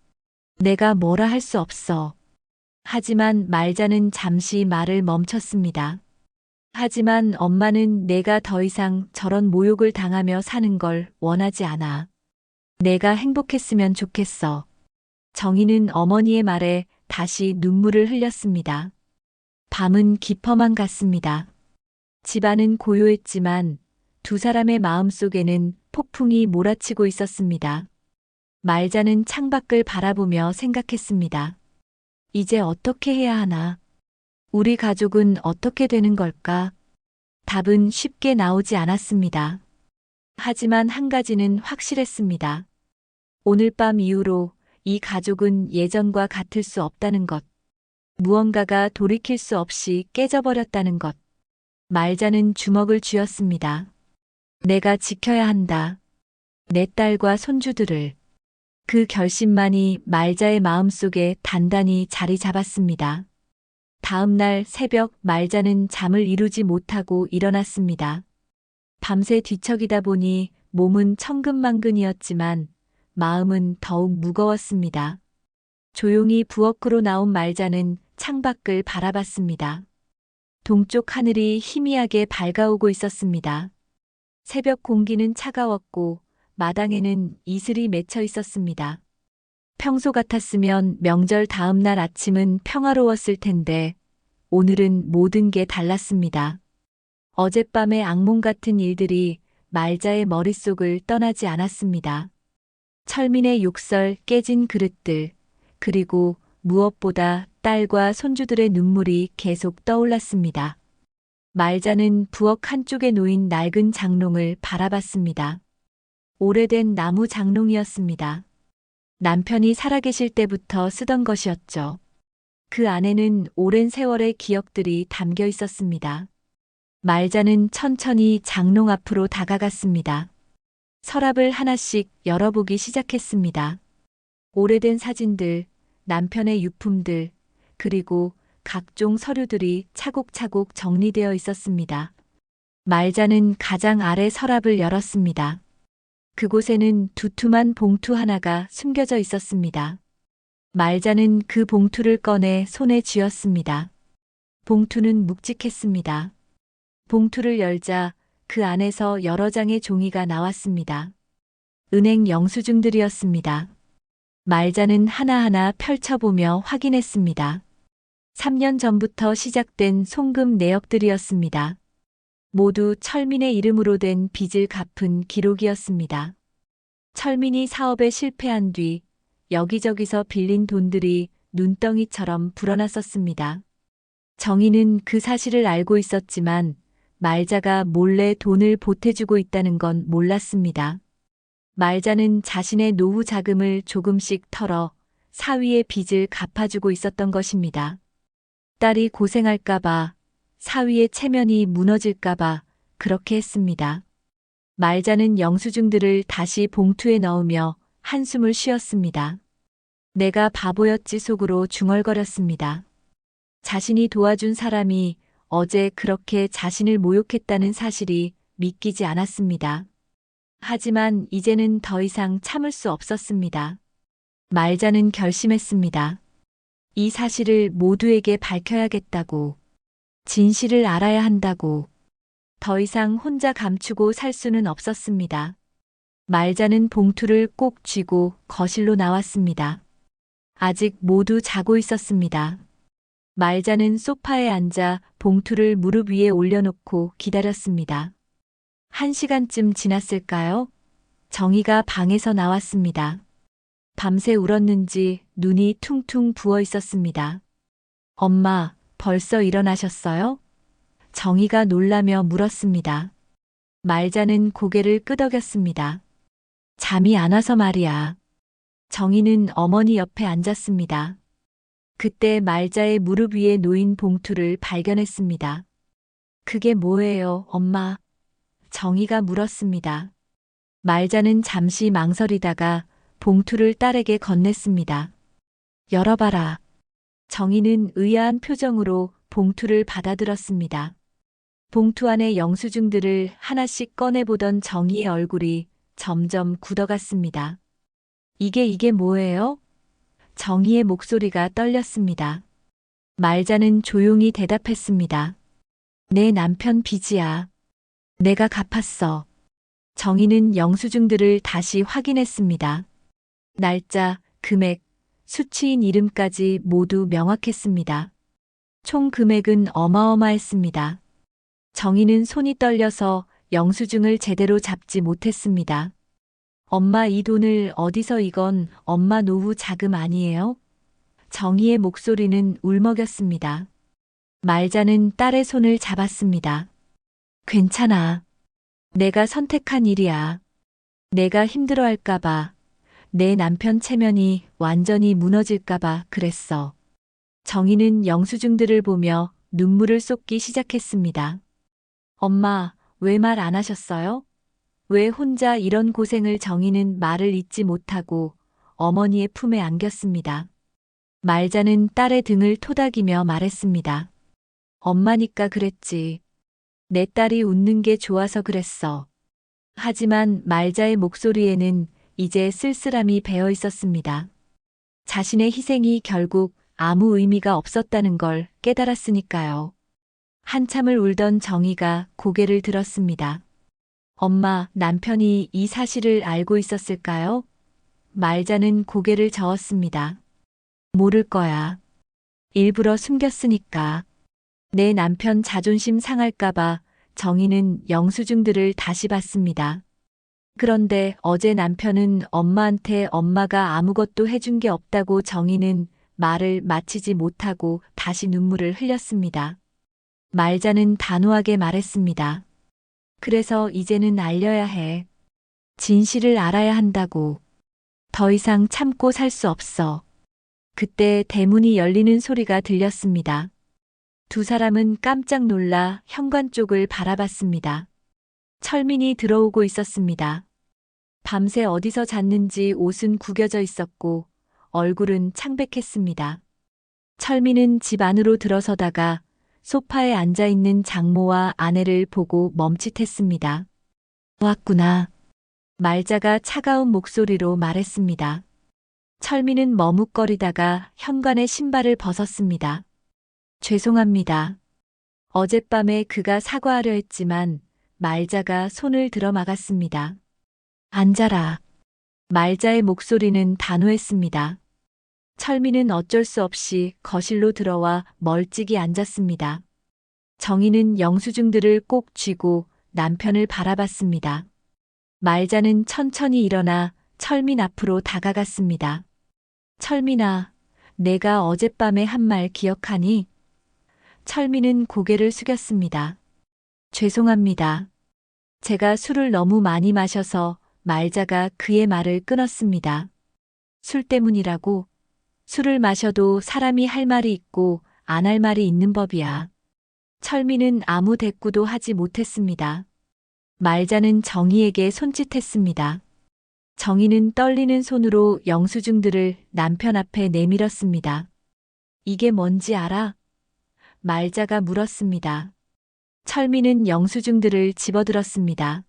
내가 뭐라 할 수 없어. 하지만 말자는 잠시 말을 멈췄습니다. 하지만 엄마는 내가 더 이상 저런 모욕을 당하며 사는 걸 원하지 않아. 내가 행복했으면 좋겠어. 정희는 어머니의 말에 다시 눈물을 흘렸습니다. 밤은 깊어만 갔습니다. 집안은 고요했지만 두 사람의 마음속에는 폭풍이 몰아치고 있었습니다. 말자는 창밖을 바라보며 생각했습니다. 이제 어떻게 해야 하나? 우리 가족은 어떻게 되는 걸까? 답은 쉽게 나오지 않았습니다. 하지만 한 가지는 확실했습니다. 오늘 밤 이후로 이 가족은 예전과 같을 수 없다는 것. 무언가가 돌이킬 수 없이 깨져버렸다는 것. 말자는 주먹을 쥐었습니다. 내가 지켜야 한다. 내 딸과 손주들을. 그 결심만이 말자의 마음속에 단단히 자리 잡았습니다. 다음 날 새벽 말자는 잠을 이루지 못하고 일어났습니다. 밤새 뒤척이다 보니 몸은 천근만근이었지만 마음은 더욱 무거웠습니다. 조용히 부엌으로 나온 말자는 창밖을 바라봤습니다. 동쪽 하늘이 희미하게 밝아오고 있었습니다. 새벽 공기는 차가웠고 마당에는 이슬이 맺혀 있었습니다. 평소 같았으면 명절 다음 날 아침은 평화로웠을 텐데 오늘은 모든 게 달랐습니다. 어젯밤의 악몽 같은 일들이 말자의 머릿속을 떠나지 않았습니다. 철민의 욕설, 깨진 그릇들, 그리고 무엇보다 딸과 손주들의 눈물이 계속 떠올랐습니다. 말자는 부엌 한쪽에 놓인 낡은 장롱을 바라봤습니다. 오래된 나무 장롱이었습니다. 남편이 살아계실 때부터 쓰던 것이었죠. 그 안에는 오랜 세월의 기억들이 담겨 있었습니다. 말자는 천천히 장롱 앞으로 다가갔습니다. 서랍을 하나씩 열어보기 시작했습니다. 오래된 사진들, 남편의 유품들, 그리고 각종 서류들이 차곡차곡 정리되어 있었습니다. 말자는 가장 아래 서랍을 열었습니다. 그곳에는 두툼한 봉투 하나가 숨겨져 있었습니다. 말자는 그 봉투를 꺼내 손에 쥐었습니다. 봉투는 묵직했습니다. 봉투를 열자 그 안에서 여러 장의 종이가 나왔습니다. 은행 영수증들이었습니다. 말자는 하나하나 펼쳐보며 확인했습니다. 3년 전부터 시작된 송금 내역들이었습니다. 모두 철민의 이름으로 된 빚을 갚은 기록이었습니다. 철민이 사업에 실패한 뒤 여기저기서 빌린 돈들이 눈덩이처럼 불어났었습니다. 정희는 그 사실을 알고 있었지만 말자가 몰래 돈을 보태주고 있다는 건 몰랐습니다. 말자는 자신의 노후 자금을 조금씩 털어 사위의 빚을 갚아주고 있었던 것입니다. 딸이 고생할까봐, 사위의 체면이 무너질까봐 그렇게 했습니다. 말자는 영수증들을 다시 봉투에 넣으며 한숨을 쉬었습니다. 내가 바보였지 속으로 중얼거렸습니다. 자신이 도와준 사람이 어제 그렇게 자신을 모욕했다는 사실이 믿기지 않았습니다. 하지만 이제는 더 이상 참을 수 없었습니다. 말자는 결심했습니다. 이 사실을 모두에게 밝혀야겠다고. 진실을 알아야 한다고. 더 이상 혼자 감추고 살 수는 없었습니다. 말자는 봉투를 꼭 쥐고 거실로 나왔습니다. 아직 모두 자고 있었습니다. 말자는 소파에 앉아 봉투를 무릎 위에 올려놓고 기다렸습니다. 1시간쯤 지났을까요? 정희가 방에서 나왔습니다. 밤새 울었는지 눈이 퉁퉁 부어 있었습니다. 엄마, 벌써 일어나셨어요? 정희가 놀라며 물었습니다. 말자는 고개를 끄덕였습니다. 잠이 안 와서 말이야. 정희는 어머니 옆에 앉았습니다. 그때 말자의 무릎 위에 놓인 봉투를 발견했습니다. 그게 뭐예요, 엄마? 정희가 물었습니다. 말자는 잠시 망설이다가 봉투를 딸에게 건넸습니다. 열어봐라. 정희는 의아한 표정으로 봉투를 받아들었습니다. 봉투 안의 영수증들을 하나씩 꺼내보던 정희의 얼굴이 점점 굳어갔습니다. 이게 뭐예요? 정희의 목소리가 떨렸습니다. 말자는 조용히 대답했습니다. 내 남편 빚이야. 내가 갚았어. 정희는 영수증들을 다시 확인했습니다. 날짜, 금액, 수취인 이름까지 모두 명확했습니다. 총 금액은 어마어마했습니다. 정희는 손이 떨려서 영수증을 제대로 잡지 못했습니다. 엄마 이 돈을 어디서 이건 엄마 노후 자금 아니에요? 정희의 목소리는 울먹였습니다. 말자는 딸의 손을 잡았습니다. 괜찮아. 내가 선택한 일이야. 내가 힘들어할까봐, 내 남편 체면이 완전히 무너질까봐 그랬어. 정희는 영수증들을 보며 눈물을 쏟기 시작했습니다. 엄마, 왜 말 안 하셨어요? 왜 혼자 이런 고생을 정희는 말을 잇지 못하고 어머니의 품에 안겼습니다. 말자는 딸의 등을 토닥이며 말했습니다. 엄마니까 그랬지. 내 딸이 웃는 게 좋아서 그랬어. 하지만 말자의 목소리에는 이제 쓸쓸함이 배어 있었습니다. 자신의 희생이 결국 아무 의미가 없었다는 걸 깨달았으니까요. 한참을 울던 정희가 고개를 들었습니다. 엄마, 남편이 이 사실을 알고 있었을까요? 말자는 고개를 저었습니다. 모를 거야. 일부러 숨겼으니까. 내 남편 자존심 상할까봐 정희는 영수증들을 다시 봤습니다. 그런데 어제 남편은 엄마한테 엄마가 아무것도 해준 게 없다고 정희는 말을 마치지 못하고 다시 눈물을 흘렸습니다. 말자는 단호하게 말했습니다. 그래서 이제는 알려야 해. 진실을 알아야 한다고. 더 이상 참고 살 수 없어. 그때 대문이 열리는 소리가 들렸습니다. 두 사람은 깜짝 놀라 현관 쪽을 바라봤습니다. 철민이 들어오고 있었습니다. 밤새 어디서 잤는지 옷은 구겨져 있었고 얼굴은 창백했습니다. 철민은 집 안으로 들어서다가 소파에 앉아 있는 장모와 아내를 보고 멈칫했습니다. 왔구나. 말자가 차가운 목소리로 말했습니다. 철민은 머뭇거리다가 현관에 신발을 벗었습니다. 죄송합니다. 어젯밤에 그가 사과하려 했지만 말자가 손을 들어 막았습니다. 앉아라. 말자의 목소리는 단호했습니다. 철민은 어쩔 수 없이 거실로 들어와 멀찍이 앉았습니다. 정희는 영수증들을 꼭 쥐고 남편을 바라봤습니다. 말자는 천천히 일어나 철민 앞으로 다가갔습니다. 철민아, 내가 어젯밤에 한 말 기억하니? 철민은 고개를 숙였습니다. 죄송합니다. 제가 술을 너무 많이 마셔서 말자가 그의 말을 끊었습니다. 술 때문이라고? 술을 마셔도 사람이 할 말이 있고 안 할 말이 있는 법이야. 철민은 아무 대꾸도 하지 못했습니다. 말자는 정희에게 손짓했습니다. 정희는 떨리는 손으로 영수증들을 남편 앞에 내밀었습니다. 이게 뭔지 알아? 말자가 물었습니다. 철민은 영수증들을 집어들었습니다.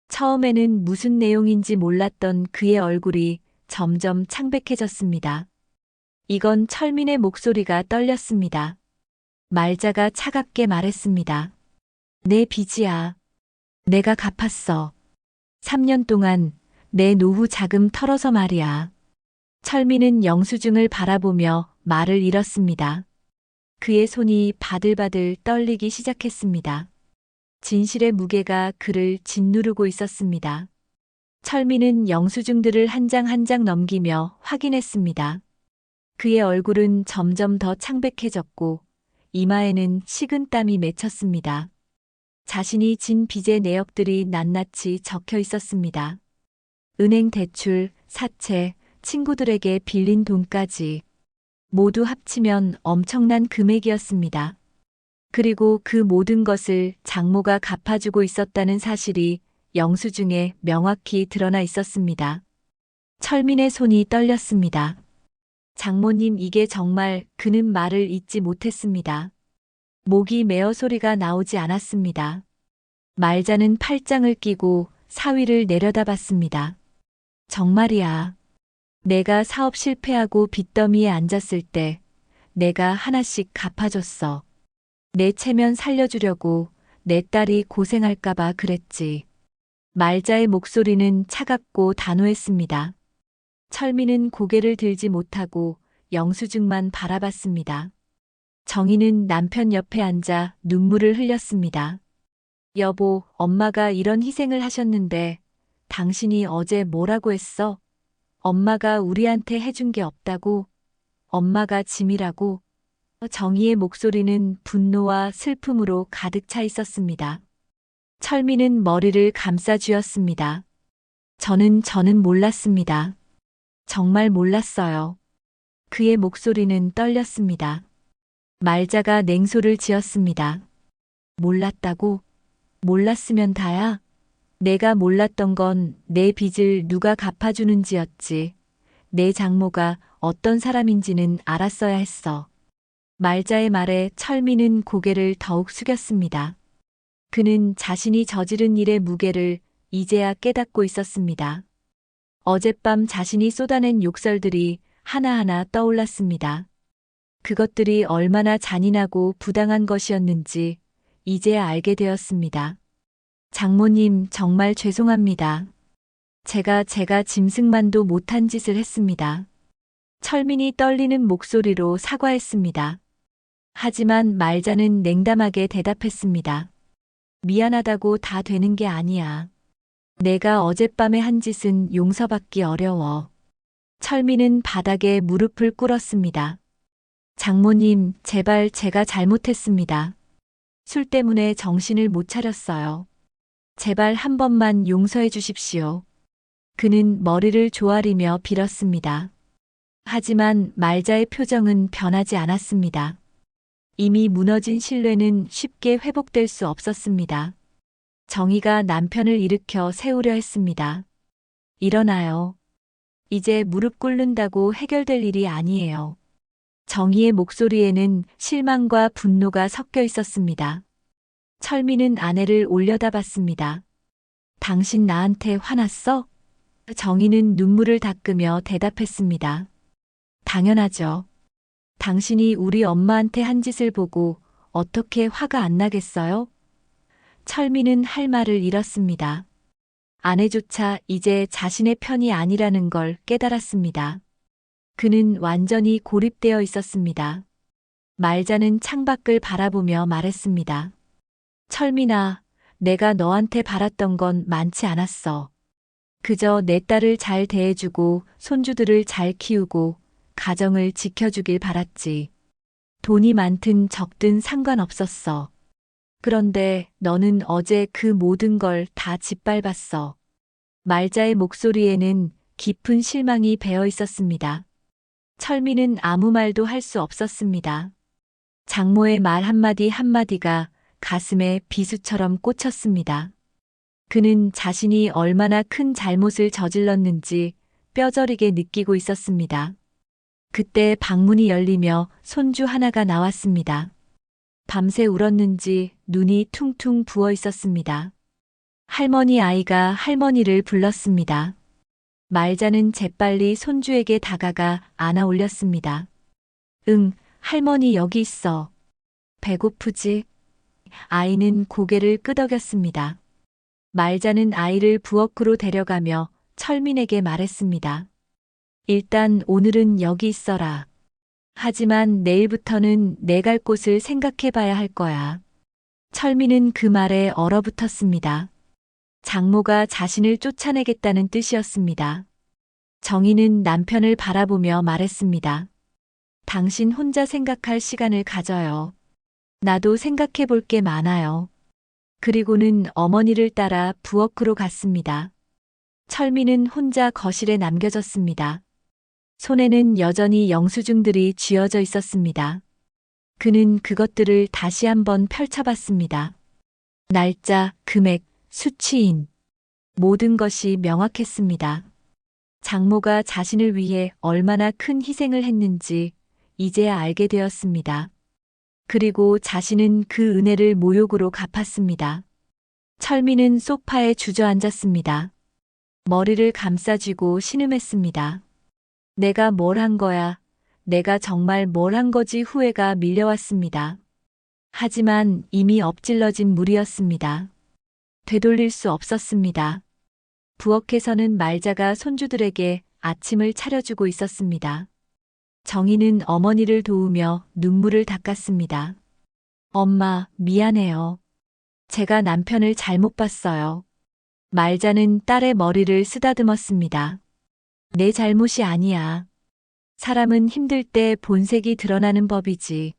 처음에는 무슨 내용인지 몰랐던 그의 얼굴이 점점 창백해졌습니다. 이건 철민의 목소리가 떨렸습니다. 말자가 차갑게 말했습니다. 내 빚이야. 내가 갚았어. 3년 동안 내 노후 자금 털어서 말이야. 철민은 영수증을 바라보며 말을 잃었습니다. 그의 손이 바들바들 떨리기 시작했습니다. 진실의 무게가 그를 짓누르고 있었습니다. 철민은 영수증들을 한 장 한 장 넘기며 확인했습니다. 그의 얼굴은 점점 더 창백해졌고 이마에는 식은땀이 맺혔습니다. 자신이 진 빚의 내역들이 낱낱이 적혀 있었습니다. 은행 대출, 사채, 친구들에게 빌린 돈까지 모두 합치면 엄청난 금액이었습니다. 그리고 그 모든 것을 장모가 갚아주고 있었다는 사실이 영수증에 명확히 드러나 있었습니다. 철민의 손이 떨렸습니다. 장모님, 이게 정말, 그는 말을 잇지 못했습니다. 목이 메어 소리가 나오지 않았습니다. 말자는 팔짱을 끼고 사위를 내려다봤습니다. 정말이야. 내가 사업 실패하고 빚더미에 앉았을 때 내가 하나씩 갚아줬어. 내 체면 살려주려고 내 딸이 고생할까봐 그랬지. 말자의 목소리는 차갑고 단호했습니다. 철민은 고개를 들지 못하고 영수증만 바라봤습니다. 정희는 남편 옆에 앉아 눈물을 흘렸습니다. 여보, 엄마가 이런 희생을 하셨는데 당신이 어제 뭐라고 했어? 엄마가 우리한테 해준 게 없다고? 엄마가 짐이라고. 정희의 목소리는 분노와 슬픔으로 가득 차 있었습니다. 철민은 머리를 감싸 쥐었습니다. 저는 몰랐습니다. 정말 몰랐어요. 그의 목소리는 떨렸습니다. 말자가 냉소를 지었습니다. 몰랐다고? 몰랐으면 다야? 내가 몰랐던 건 내 빚을 누가 갚아주는지였지. 내 장모가 어떤 사람인지는 알았어야 했어. 말자의 말에 철민은 고개를 더욱 숙였습니다. 그는 자신이 저지른 일의 무게를 이제야 깨닫고 있었습니다. 어젯밤 자신이 쏟아낸 욕설들이 하나하나 떠올랐습니다. 그것들이 얼마나 잔인하고 부당한 것이었는지 이제야 알게 되었습니다. 장모님, 정말 죄송합니다. 제가 짐승만도 못한 짓을 했습니다. 철민이 떨리는 목소리로 사과했습니다. 하지만 말자는 냉담하게 대답했습니다. 미안하다고 다 되는 게 아니야. 내가 어젯밤에 한 짓은 용서받기 어려워. 철민은 바닥에 무릎을 꿇었습니다. 장모님, 제발 제가 잘못했습니다. 술 때문에 정신을 못 차렸어요. 제발 한 번만 용서해 주십시오. 그는 머리를 조아리며 빌었습니다. 하지만 말자의 표정은 변하지 않았습니다. 이미 무너진 신뢰는 쉽게 회복될 수 없었습니다. 정희가 남편을 일으켜 세우려 했습니다. 일어나요. 이제 무릎 꿇는다고 해결될 일이 아니에요. 정희의 목소리에는 실망과 분노가 섞여 있었습니다. 철민은 아내를 올려다봤습니다. 당신 나한테 화났어? 정희는 눈물을 닦으며 대답했습니다. 당연하죠. 당신이 우리 엄마한테 한 짓을 보고 어떻게 화가 안 나겠어요? 철민은 할 말을 잃었습니다. 아내조차 이제 자신의 편이 아니라는 걸 깨달았습니다. 그는 완전히 고립되어 있었습니다. 말자는 창밖을 바라보며 말했습니다. 철민아, 내가 너한테 바랐던 건 많지 않았어. 그저 내 딸을 잘 대해주고 손주들을 잘 키우고 가정을 지켜주길 바랐지. 돈이 많든 적든 상관없었어. 그런데 너는 어제 그 모든 걸 다 짓밟았어. 말자의 목소리에는 깊은 실망이 배어 있었습니다. 철민은 아무 말도 할 수 없었습니다. 장모의 말 한마디 한마디가 가슴에 비수처럼 꽂혔습니다. 그는 자신이 얼마나 큰 잘못을 저질렀는지 뼈저리게 느끼고 있었습니다. 그때 방문이 열리며 손주 하나가 나왔습니다. 밤새 울었는지 눈이 퉁퉁 부어 있었습니다. 할머니 아이가 할머니를 불렀습니다. 말자는 재빨리 손주에게 다가가 안아 올렸습니다. 응, 할머니 여기 있어. 배고프지? 아이는 고개를 끄덕였습니다. 말자는 아이를 부엌으로 데려가며 철민에게 말했습니다. 일단 오늘은 여기 있어라. 하지만 내일부터는 내 갈 곳을 생각해 봐야 할 거야. 철민은 그 말에 얼어붙었습니다. 장모가 자신을 쫓아내겠다는 뜻이었습니다. 정희는 남편을 바라보며 말했습니다. 당신 혼자 생각할 시간을 가져요. 나도 생각해 볼 게 많아요. 그리고는 어머니를 따라 부엌으로 갔습니다. 철민은 혼자 거실에 남겨졌습니다. 손에는 여전히 영수증들이 쥐어져 있었습니다. 그는 그것들을 다시 한번 펼쳐봤습니다. 날짜, 금액, 수취인. 모든 것이 명확했습니다. 장모가 자신을 위해 얼마나 큰 희생을 했는지 이제야 알게 되었습니다. 그리고 자신은 그 은혜를 모욕으로 갚았습니다. 철민은 소파에 주저앉았습니다. 머리를 감싸쥐고 신음했습니다. 내가 뭘 한 거야? 내가 정말 뭘 한 거지? 후회가 밀려왔습니다. 하지만 이미 엎질러진 물이었습니다. 되돌릴 수 없었습니다. 부엌에서는 말자가 손주들에게 아침을 차려주고 있었습니다. 정희는 어머니를 도우며 눈물을 닦았습니다. 엄마, 미안해요. 제가 남편을 잘못 봤어요. 말자는 딸의 머리를 쓰다듬었습니다. 내 잘못이 아니야. 사람은 힘들 때 본색이 드러나는 법이지.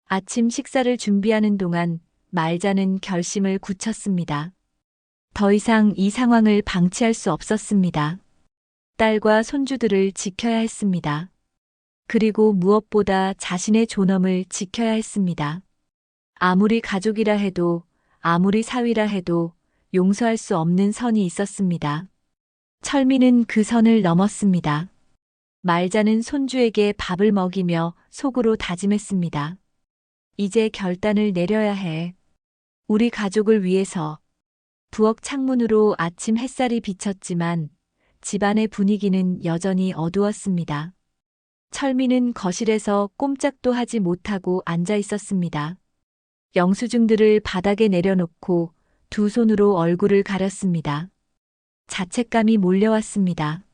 아침 식사를 준비하는 동안 말자는 결심을 굳혔습니다. 더 이상 이 상황을 방치할 수 없었습니다. 딸과 손주들을 지켜야 했습니다. 그리고 무엇보다 자신의 존엄을 지켜야 했습니다. 아무리 가족이라 해도, 아무리 사위라 해도 용서할 수 없는 선이 있었습니다. 철민은 그 선을 넘었습니다. 말자는 손주에게 밥을 먹이며 속으로 다짐했습니다. 이제 결단을 내려야 해. 우리 가족을 위해서. 부엌 창문으로 아침 햇살이 비쳤지만 집안의 분위기는 여전히 어두웠습니다. 철민은 거실에서 꼼짝도 하지 못하고 앉아 있었습니다. 영수증들을 바닥에 내려놓고 두 손으로 얼굴을 가렸습니다. 자책감이 몰려왔습니다.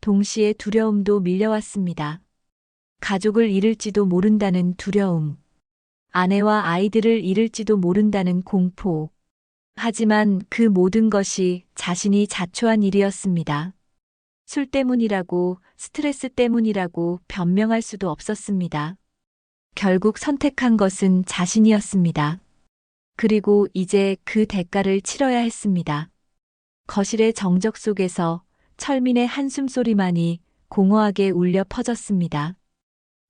동시에 두려움도 밀려왔습니다. 가족을 잃을지도 모른다는 두려움. 아내와 아이들을 잃을지도 모른다는 공포. 하지만 그 모든 것이 자신이 자초한 일이었습니다. 술 때문이라고, 스트레스 때문이라고 변명할 수도 없었습니다. 결국 선택한 것은 자신이었습니다. 그리고 이제 그 대가를 치러야 했습니다. 거실의 정적 속에서 철민의 한숨 소리만이 공허하게 울려 퍼졌습니다.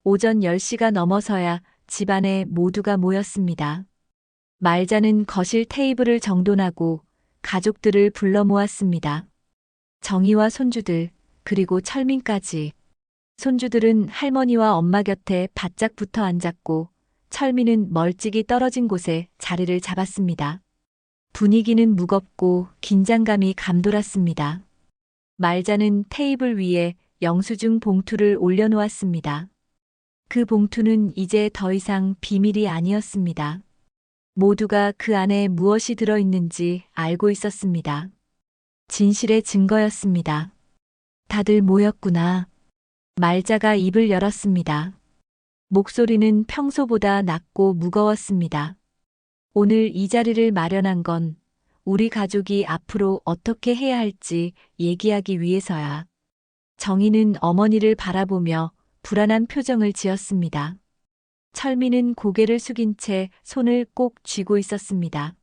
오전 10시가 넘어서야 집안에 모두가 모였습니다. 말자는 거실 테이블을 정돈하고 가족들을 불러 모았습니다. 정희와 손주들, 그리고 철민까지. 손주들은 할머니와 엄마 곁에 바짝 붙어 앉았고 철민은 멀찍이 떨어진 곳에 자리를 잡았습니다. 분위기는 무겁고 긴장감이 감돌았습니다. 말자는 테이블 위에 영수증 봉투를 올려놓았습니다. 그 봉투는 이제 더 이상 비밀이 아니었습니다. 모두가 그 안에 무엇이 들어있는지 알고 있었습니다. 진실의 증거였습니다. 다들 모였구나. 말자가 입을 열었습니다. 목소리는 평소보다 낮고 무거웠습니다. 오늘 이 자리를 마련한 건 우리 가족이 앞으로 어떻게 해야 할지 얘기하기 위해서야. 정희는 어머니를 바라보며 불안한 표정을 지었습니다. 철민은 고개를 숙인 채 손을 꼭 쥐고 있었습니다.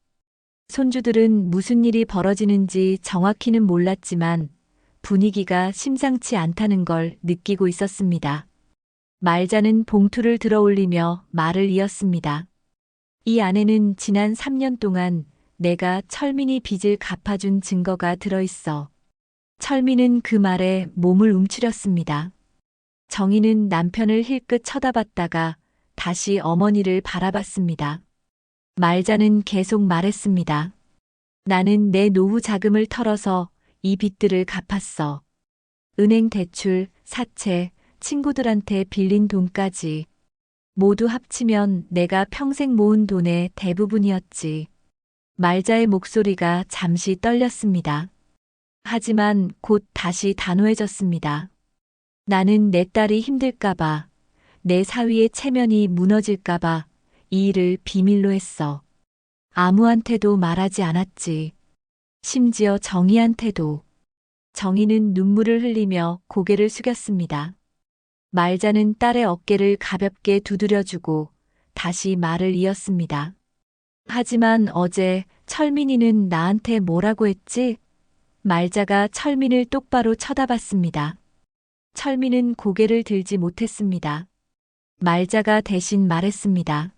손주들은 무슨 일이 벌어지는지 정확히는 몰랐지만 분위기가 심상치 않다는 걸 느끼고 있었습니다. 말자는 봉투를 들어 올리며 말을 이었습니다. 이 안에는 지난 3년 동안 내가 철민이 빚을 갚아준 증거가 들어있어. 철민은 그 말에 몸을 움츠렸습니다. 정희는 남편을 힐끗 쳐다봤다가 다시 어머니를 바라봤습니다. 말자는 계속 말했습니다. 나는 내 노후 자금을 털어서 이 빚들을 갚았어. 은행 대출, 사채, 친구들한테 빌린 돈까지. 모두 합치면 내가 평생 모은 돈의 대부분이었지. 말자의 목소리가 잠시 떨렸습니다. 하지만 곧 다시 단호해졌습니다. 나는 내 딸이 힘들까봐, 내 사위의 체면이 무너질까봐 이 일을 비밀로 했어. 아무한테도 말하지 않았지. 심지어 정희한테도. 정희는 눈물을 흘리며 고개를 숙였습니다. 말자는 딸의 어깨를 가볍게 두드려주고 다시 말을 이었습니다. 하지만 어제 철민이는 나한테 뭐라고 했지? 말자가 철민을 똑바로 쳐다봤습니다. 철민은 고개를 들지 못했습니다. 말자가 대신 말했습니다.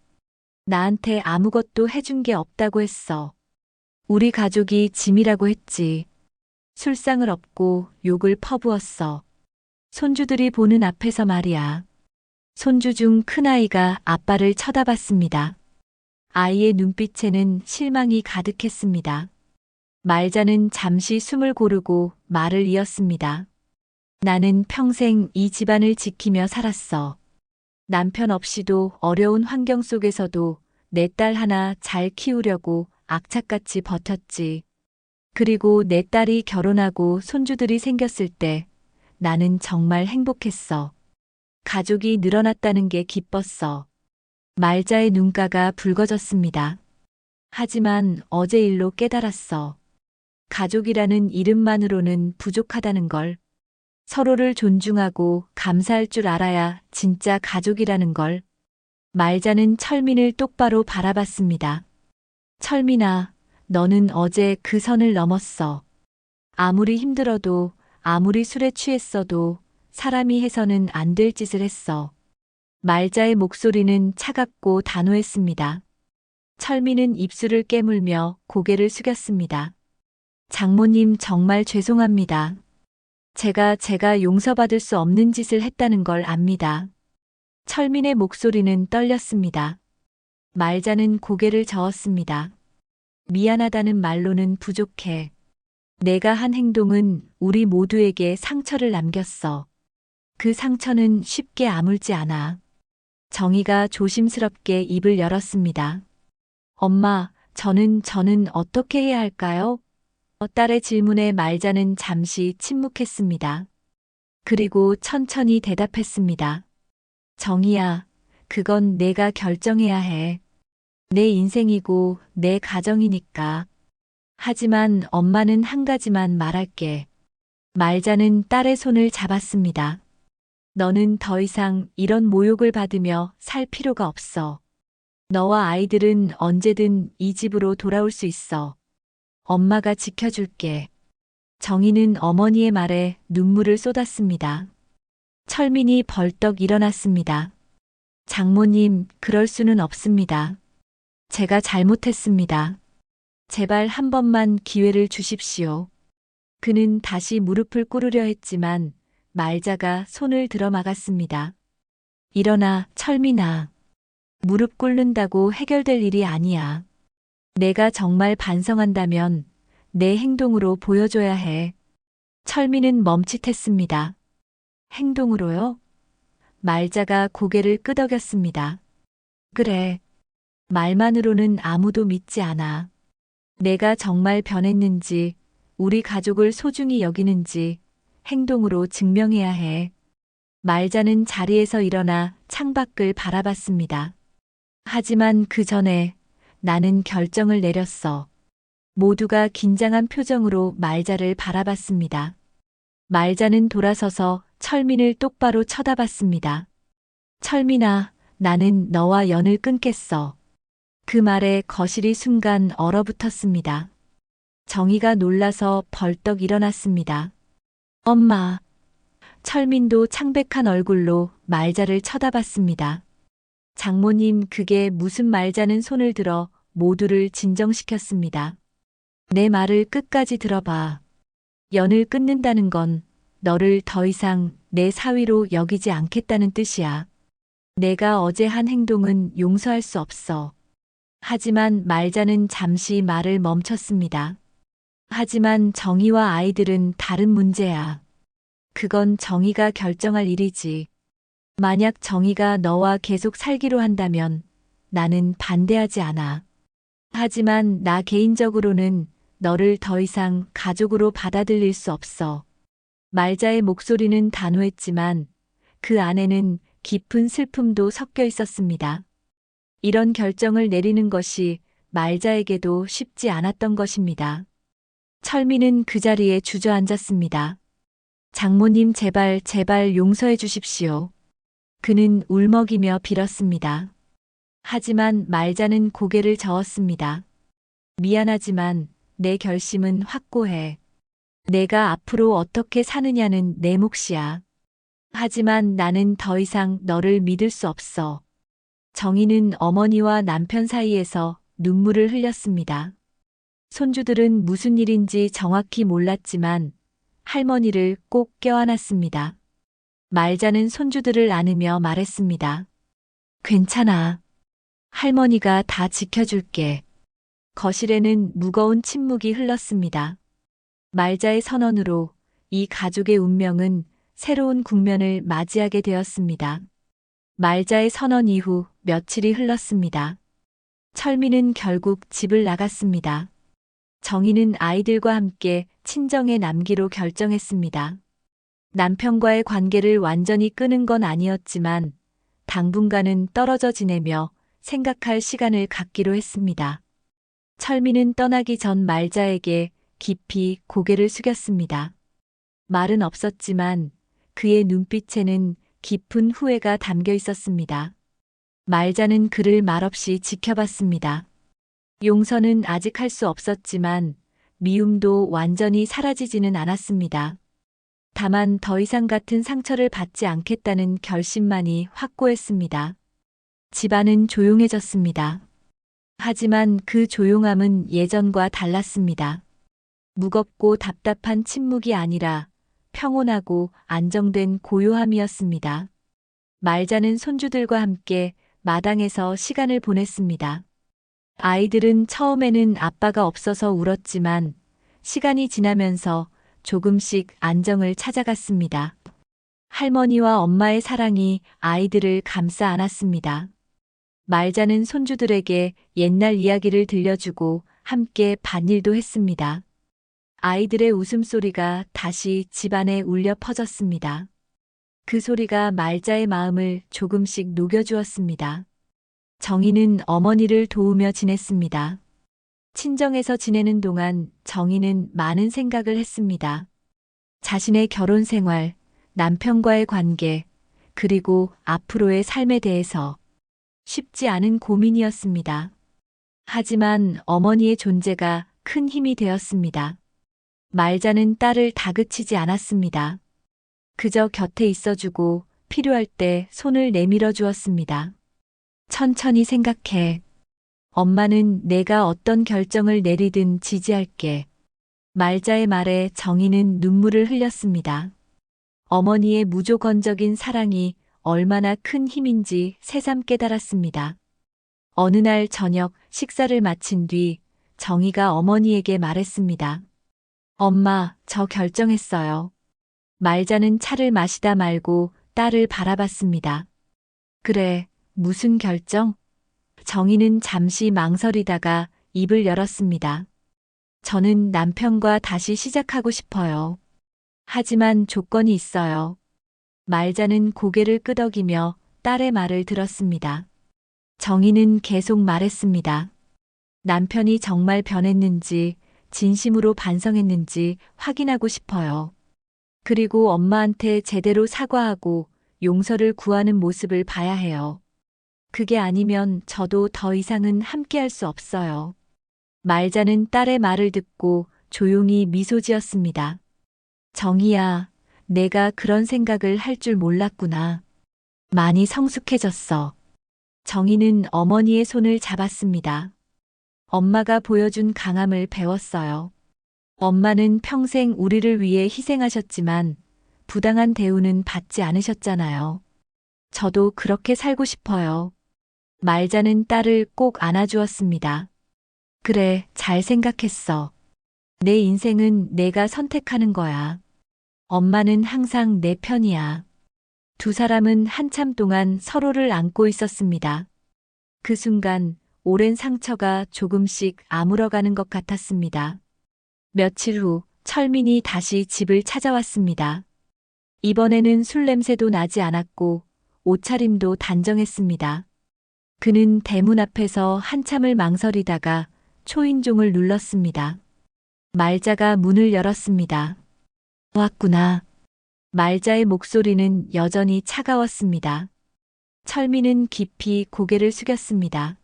나한테 아무것도 해준 게 없다고 했어. 우리 가족이 짐이라고 했지. 술상을 엎고 욕을 퍼부었어. 손주들이 보는 앞에서 말이야. 손주 중 큰아이가 아빠를 쳐다봤습니다. 아이의 눈빛에는 실망이 가득했습니다. 말자는 잠시 숨을 고르고 말을 이었습니다. 나는 평생 이 집안을 지키며 살았어. 남편 없이도 어려운 환경 속에서도 내 딸 하나 잘 키우려고 악착같이 버텼지. 그리고 내 딸이 결혼하고 손주들이 생겼을 때 나는 정말 행복했어. 가족이 늘어났다는 게 기뻤어. 말자의 눈가가 붉어졌습니다. 하지만 어제 일로 깨달았어. 가족이라는 이름만으로는 부족하다는 걸. 서로를 존중하고 감사할 줄 알아야 진짜 가족이라는 걸. 말자는 철민을 똑바로 바라봤습니다. 철민아, 너는 어제 그 선을 넘었어. 아무리 힘들어도, 아무리 술에 취했어도 사람이 해서는 안 될 짓을 했어. 말자의 목소리는 차갑고 단호했습니다. 철민은 입술을 깨물며 고개를 숙였습니다. 장모님 정말 죄송합니다. 제가 용서받을 수 없는 짓을 했다는 걸 압니다. 철민의 목소리는 떨렸습니다. 말자는 고개를 저었습니다. 미안하다는 말로는 부족해. 내가 한 행동은 우리 모두에게 상처를 남겼어. 그 상처는 쉽게 아물지 않아. 정희가 조심스럽게 입을 열었습니다. 엄마, 저는 어떻게 해야 할까요? 딸의 질문에 말자는 잠시 침묵했습니다. 그리고 천천히 대답했습니다. 정희야, 그건 내가 결정해야 해. 내 인생이고 내 가정이니까. 하지만 엄마는 한 가지만 말할게. 말자는 딸의 손을 잡았습니다. 너는 더 이상 이런 모욕을 받으며 살 필요가 없어. 너와 아이들은 언제든 이 집으로 돌아올 수 있어. 엄마가 지켜줄게. 정희는 어머니의 말에 눈물을 쏟았습니다. 철민이 벌떡 일어났습니다. 장모님, 그럴 수는 없습니다. 제가 잘못했습니다. 제발 한 번만 기회를 주십시오. 그는 다시 무릎을 꿇으려 했지만 말자가 손을 들어 막았습니다. 일어나, 철민아. 무릎 꿇는다고 해결될 일이 아니야. 내가 정말 반성한다면 내 행동으로 보여줘야 해. 철민은 멈칫했습니다. 행동으로요? 말자가 고개를 끄덕였습니다. 그래. 말만으로는 아무도 믿지 않아. 내가 정말 변했는지, 우리 가족을 소중히 여기는지 행동으로 증명해야 해. 말자는 자리에서 일어나 창밖을 바라봤습니다. 하지만 그 전에 나는 결정을 내렸어. 모두가 긴장한 표정으로 말자를 바라봤습니다. 말자는 돌아서서 철민을 똑바로 쳐다봤습니다. 철민아, 나는 너와 연을 끊겠어. 그 말에 거실이 순간 얼어붙었습니다. 정희가 놀라서 벌떡 일어났습니다. 엄마. 철민도 창백한 얼굴로 말자를 쳐다봤습니다. 장모님, 그게 무슨 말자는 손을 들어 모두를 진정시켰습니다. 내 말을 끝까지 들어봐. 연을 끊는다는 건 너를 더 이상 내 사위로 여기지 않겠다는 뜻이야. 내가 어제 한 행동은 용서할 수 없어. 하지만 말자는 잠시 말을 멈췄습니다. 하지만 정희와 아이들은 다른 문제야. 그건 정희가 결정할 일이지. 만약 정희가 너와 계속 살기로 한다면 나는 반대하지 않아. 하지만 나 개인적으로는 너를 더 이상 가족으로 받아들일 수 없어. 말자의 목소리는 단호했지만 그 안에는 깊은 슬픔도 섞여 있었습니다. 이런 결정을 내리는 것이 말자에게도 쉽지 않았던 것입니다. 철민은 그 자리에 주저앉았습니다. 장모님, 제발 용서해 주십시오. 그는 울먹이며 빌었습니다. 하지만 말자는 고개를 저었습니다. 미안하지만 내 결심은 확고해. 내가 앞으로 어떻게 사느냐는 내 몫이야. 하지만 나는 더 이상 너를 믿을 수 없어. 정희는 어머니와 남편 사이에서 눈물을 흘렸습니다. 손주들은 무슨 일인지 정확히 몰랐지만 할머니를 꼭 껴안았습니다. 말자는 손주들을 안으며 말했습니다. 괜찮아. 할머니가 다 지켜줄게. 거실에는 무거운 침묵이 흘렀습니다. 말자의 선언으로 이 가족의 운명은 새로운 국면을 맞이하게 되었습니다. 말자의 선언 이후 며칠이 흘렀습니다. 철민은 결국 집을 나갔습니다. 정희는 아이들과 함께 친정에 남기로 결정했습니다. 남편과의 관계를 완전히 끊은 건 아니었지만 당분간은 떨어져 지내며 생각할 시간을 갖기로 했습니다. 철민은 떠나기 전 말자에게 깊이 고개를 숙였습니다. 말은 없었지만 그의 눈빛에는 깊은 후회가 담겨 있었습니다. 말자는 그를 말없이 지켜봤습니다. 용서는 아직 할 수 없었지만 미움도 완전히 사라지지는 않았습니다. 다만 더 이상 같은 상처를 받지 않겠다는 결심만이 확고했습니다. 집안은 조용해졌습니다. 하지만 그 조용함은 예전과 달랐습니다. 무겁고 답답한 침묵이 아니라 평온하고 안정된 고요함이었습니다. 말자는 손주들과 함께 마당에서 시간을 보냈습니다. 아이들은 처음에는 아빠가 없어서 울었지만 시간이 지나면서 조금씩 안정을 찾아갔습니다. 할머니와 엄마의 사랑이 아이들을 감싸 안았습니다. 말자는 손주들에게 옛날 이야기를 들려주고 함께 밭일도 했습니다. 아이들의 웃음소리가 다시 집안에 울려 퍼졌습니다. 그 소리가 말자의 마음을 조금씩 녹여주었습니다. 정희는 어머니를 도우며 지냈습니다. 친정에서 지내는 동안 정희는 많은 생각을 했습니다. 자신의 결혼 생활, 남편과의 관계, 그리고 앞으로의 삶에 대해서 쉽지 않은 고민이었습니다. 하지만 어머니의 존재가 큰 힘이 되었습니다. 말자는 딸을 다그치지 않았습니다. 그저 곁에 있어주고 필요할 때 손을 내밀어 주었습니다. 천천히 생각해. 엄마는 내가 어떤 결정을 내리든 지지할게. 말자의 말에 정희는 눈물을 흘렸습니다. 어머니의 무조건적인 사랑이 얼마나 큰 힘인지 새삼 깨달았습니다. 어느 날 저녁 식사를 마친 뒤 정희가 어머니에게 말했습니다. 엄마, 저 결정했어요. 말자는 차를 마시다 말고 딸을 바라봤습니다. 그래, 무슨 결정? 정희는 잠시 망설이다가 입을 열었습니다. 저는 남편과 다시 시작하고 싶어요. 하지만 조건이 있어요. 말자는 고개를 끄덕이며 딸의 말을 들었습니다. 정희는 계속 말했습니다. 남편이 정말 변했는지, 진심으로 반성했는지 확인하고 싶어요. 그리고 엄마한테 제대로 사과하고 용서를 구하는 모습을 봐야 해요. 그게 아니면 저도 더 이상은 함께할 수 없어요. 말자는 딸의 말을 듣고 조용히 미소 지었습니다. 정희야, 내가 그런 생각을 할 줄 몰랐구나. 많이 성숙해졌어. 정희는 어머니의 손을 잡았습니다. 엄마가 보여준 강함을 배웠어요. 엄마는 평생 우리를 위해 희생하셨지만 부당한 대우는 받지 않으셨잖아요. 저도 그렇게 살고 싶어요. 말자는 딸을 꼭 안아주었습니다. 그래, 잘 생각했어. 내 인생은 내가 선택하는 거야. 엄마는 항상 내 편이야. 두 사람은 한참 동안 서로를 안고 있었습니다. 그 순간 오랜 상처가 조금씩 아물어가는 것 같았습니다. 며칠 후 철민이 다시 집을 찾아왔습니다. 이번에는 술 냄새도 나지 않았고 옷차림도 단정했습니다. 그는 대문 앞에서 한참을 망설이다가 초인종을 눌렀습니다. 말자가 문을 열었습니다. 왔구나. 말자의 목소리는 여전히 차가웠습니다. 철민은 깊이 고개를 숙였습니다.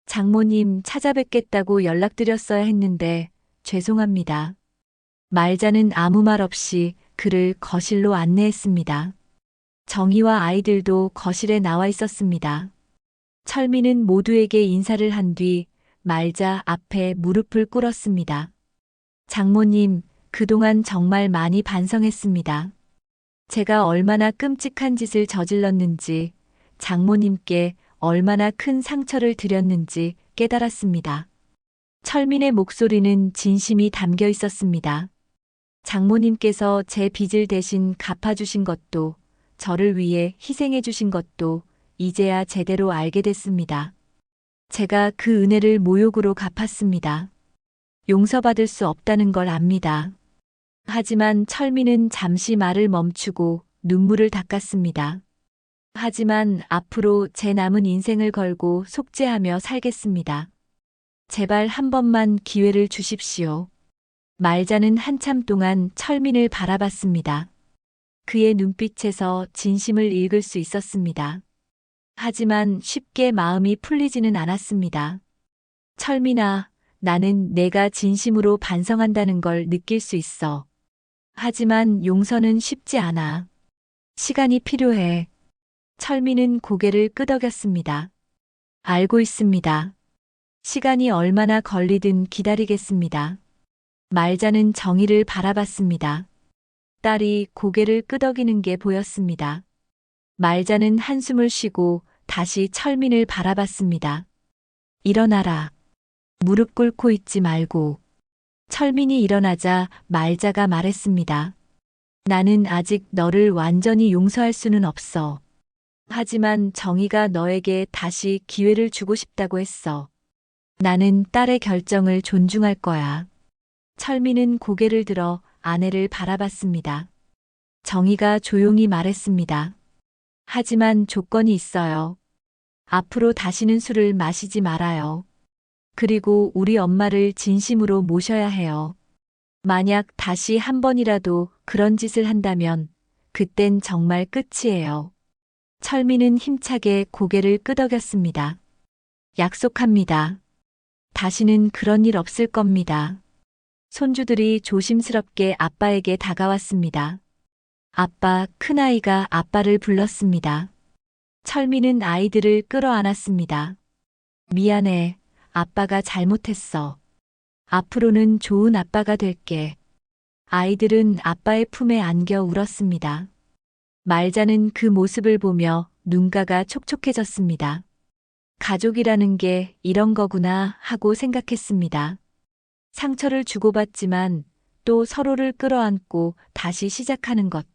장모님 찾아뵙겠다고 연락드렸어야 했는데 죄송합니다. 말자는 아무 말 없이 그를 거실로 안내했습니다. 정희와 아이들도 거실에 나와 있었습니다. 철민은 모두에게 인사를 한 뒤 말자 앞에 무릎을 꿇었습니다. 장모님, 그동안 정말 많이 반성했습니다. 제가 얼마나 끔찍한 짓을 저질렀는지, 장모님께 얼마나 큰 상처를 드렸는지 깨달았습니다. 철민의 목소리는 진심이 담겨 있었습니다. 장모님께서 제 빚을 대신 갚아주신 것도, 저를 위해 희생해주신 것도 이제야 제대로 알게 됐습니다. 제가 그 은혜를 모욕으로 갚았습니다. 용서받을 수 없다는 걸 압니다. 하지만 철민은 잠시 말을 멈추고 눈물을 닦았습니다. 하지만 앞으로 제 남은 인생을 걸고 속죄하며 살겠습니다. 제발 한 번만 기회를 주십시오. 말자는 한참 동안 철민을 바라봤습니다. 그의 눈빛에서 진심을 읽을 수 있었습니다. 하지만 쉽게 마음이 풀리지는 않았습니다. 철민아, 나는 내가 진심으로 반성한다는 걸 느낄 수 있어. 하지만 용서는 쉽지 않아. 시간이 필요해. 철민은 고개를 끄덕였습니다. 알고 있습니다. 시간이 얼마나 걸리든 기다리겠습니다. 말자는 정희를 바라봤습니다. 딸이 고개를 끄덕이는 게 보였습니다. 말자는 한숨을 쉬고 다시 철민을 바라봤습니다. 일어나라. 무릎 꿇고 있지 말고. 철민이 일어나자 말자가 말했습니다. 나는 아직 너를 완전히 용서할 수는 없어. 하지만 정희가 너에게 다시 기회를 주고 싶다고 했어. 나는 딸의 결정을 존중할 거야. 철민은 고개를 들어 아내를 바라봤습니다. 정희가 조용히 말했습니다. 하지만 조건이 있어요. 앞으로 다시는 술을 마시지 말아요. 그리고 우리 엄마를 진심으로 모셔야 해요. 만약 다시 한 번이라도 그런 짓을 한다면 그땐 정말 끝이에요. 철민은 힘차게 고개를 끄덕였습니다. 약속합니다. 다시는 그런 일 없을 겁니다. 손주들이 조심스럽게 아빠에게 다가왔습니다. 아빠, 큰아이가 아빠를 불렀습니다. 철민은 아이들을 끌어안았습니다. 미안해, 아빠가 잘못했어. 앞으로는 좋은 아빠가 될게. 아이들은 아빠의 품에 안겨 울었습니다. 말자는 그 모습을 보며 눈가가 촉촉해졌습니다. 가족이라는 게 이런 거구나 하고 생각했습니다. 상처를 주고받지만 또 서로를 끌어안고 다시 시작하는 것.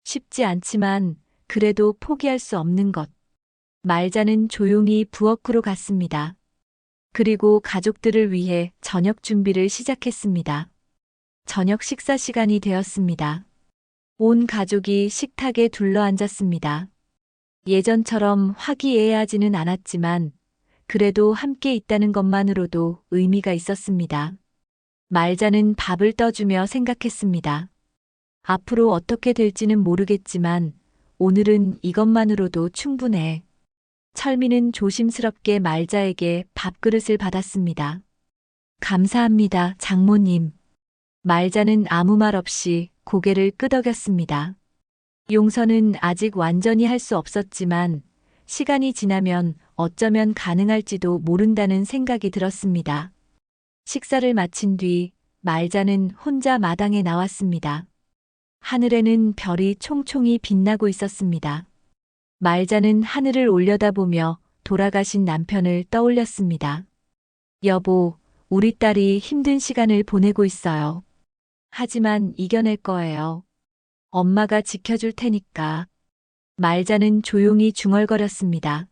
쉽지 않지만 그래도 포기할 수 없는 것. 말자는 조용히 부엌으로 갔습니다. 그리고 가족들을 위해 저녁 준비를 시작했습니다. 저녁 식사 시간이 되었습니다. 온 가족이 식탁에 둘러앉았습니다. 예전처럼 화기애애하지는 않았지만 그래도 함께 있다는 것만으로도 의미가 있었습니다. 말자는 밥을 떠주며 생각했습니다. 앞으로 어떻게 될지는 모르겠지만 오늘은 이것만으로도 충분해. 철민은 조심스럽게 말자에게 밥그릇을 받았습니다. 감사합니다, 장모님. 말자는 아무 말 없이 고개를 끄덕였습니다. 용서는 아직 완전히 할 수 없었지만 시간이 지나면 어쩌면 가능할지도 모른다는 생각이 들었습니다. 식사를 마친 뒤 말자는 혼자 마당에 나왔습니다. 하늘에는 별이 총총히 빛나고 있었습니다. 말자는 하늘을 올려다보며 돌아가신 남편을 떠올렸습니다. 여보, 우리 딸이 힘든 시간을 보내고 있어요. 하지만 이겨낼 거예요. 엄마가 지켜줄 테니까. 말자는 조용히 중얼거렸습니다.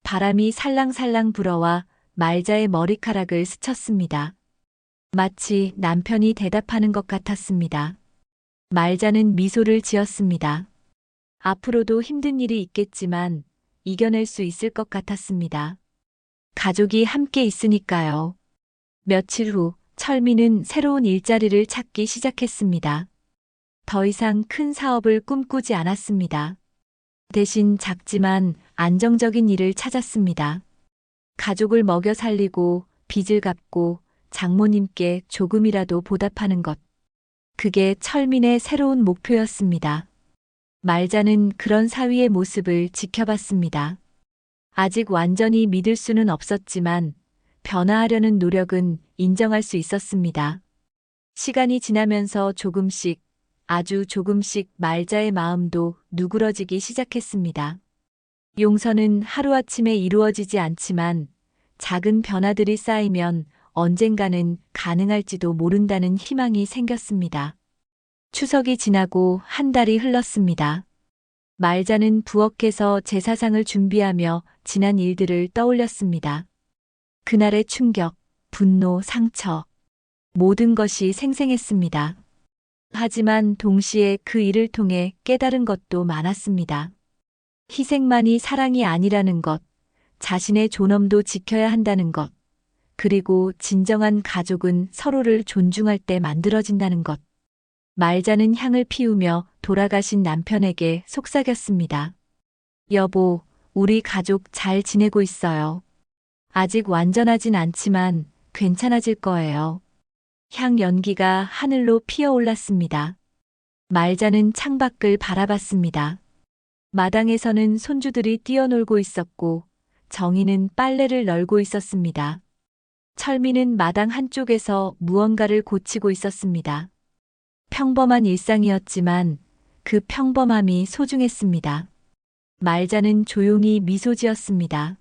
바람이 살랑살랑 불어와 말자의 머리카락을 스쳤습니다. 마치 남편이 대답하는 것 같았습니다. 말자는 미소를 지었습니다. 앞으로도 힘든 일이 있겠지만 이겨낼 수 있을 것 같았습니다. 가족이 함께 있으니까요. 며칠 후 철민은 새로운 일자리를 찾기 시작했습니다. 더 이상 큰 사업을 꿈꾸지 않았습니다. 대신 작지만 안정적인 일을 찾았습니다. 가족을 먹여 살리고 빚을 갚고 장모님께 조금이라도 보답하는 것. 그게 철민의 새로운 목표였습니다. 말자는 그런 사위의 모습을 지켜봤습니다. 아직 완전히 믿을 수는 없었지만 변화하려는 노력은 인정할 수 있었습니다. 시간이 지나면서 조금씩, 아주 조금씩 말자의 마음도 누그러지기 시작했습니다. 용서는 하루아침에 이루어지지 않지만 작은 변화들이 쌓이면 언젠가는 가능할지도 모른다는 희망이 생겼습니다. 추석이 지나고 한 달이 흘렀습니다. 말자는 부엌에서 제사상을 준비하며 지난 일들을 떠올렸습니다. 그날의 충격, 분노, 상처, 모든 것이 생생했습니다. 하지만 동시에 그 일을 통해 깨달은 것도 많았습니다. 희생만이 사랑이 아니라는 것, 자신의 존엄도 지켜야 한다는 것, 그리고 진정한 가족은 서로를 존중할 때 만들어진다는 것. 말자는 향을 피우며 돌아가신 남편에게 속삭였습니다. 여보, 우리 가족 잘 지내고 있어요. 아직 완전하진 않지만 괜찮아질 거예요. 향 연기가 하늘로 피어올랐습니다. 말자는 창밖을 바라봤습니다. 마당에서는 손주들이 뛰어놀고 있었고 정희는 빨래를 널고 있었습니다. 철미는 마당 한쪽에서 무언가를 고치고 있었습니다. 평범한 일상이었지만 그 평범함이 소중했습니다. 말자는 조용히 미소 지었습니다.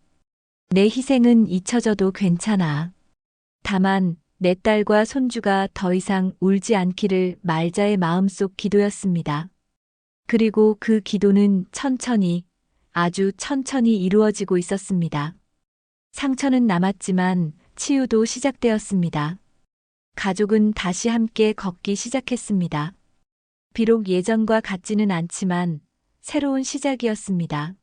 내 희생은 잊혀져도 괜찮아. 다만 내 딸과 손주가 더 이상 울지 않기를 말자의 마음속 기도였습니다. 그리고 그 기도는 천천히, 아주 천천히 이루어지고 있었습니다. 상처는 남았지만 치유도 시작되었습니다. 가족은 다시 함께 걷기 시작했습니다. 비록 예전과 같지는 않지만 새로운 시작이었습니다.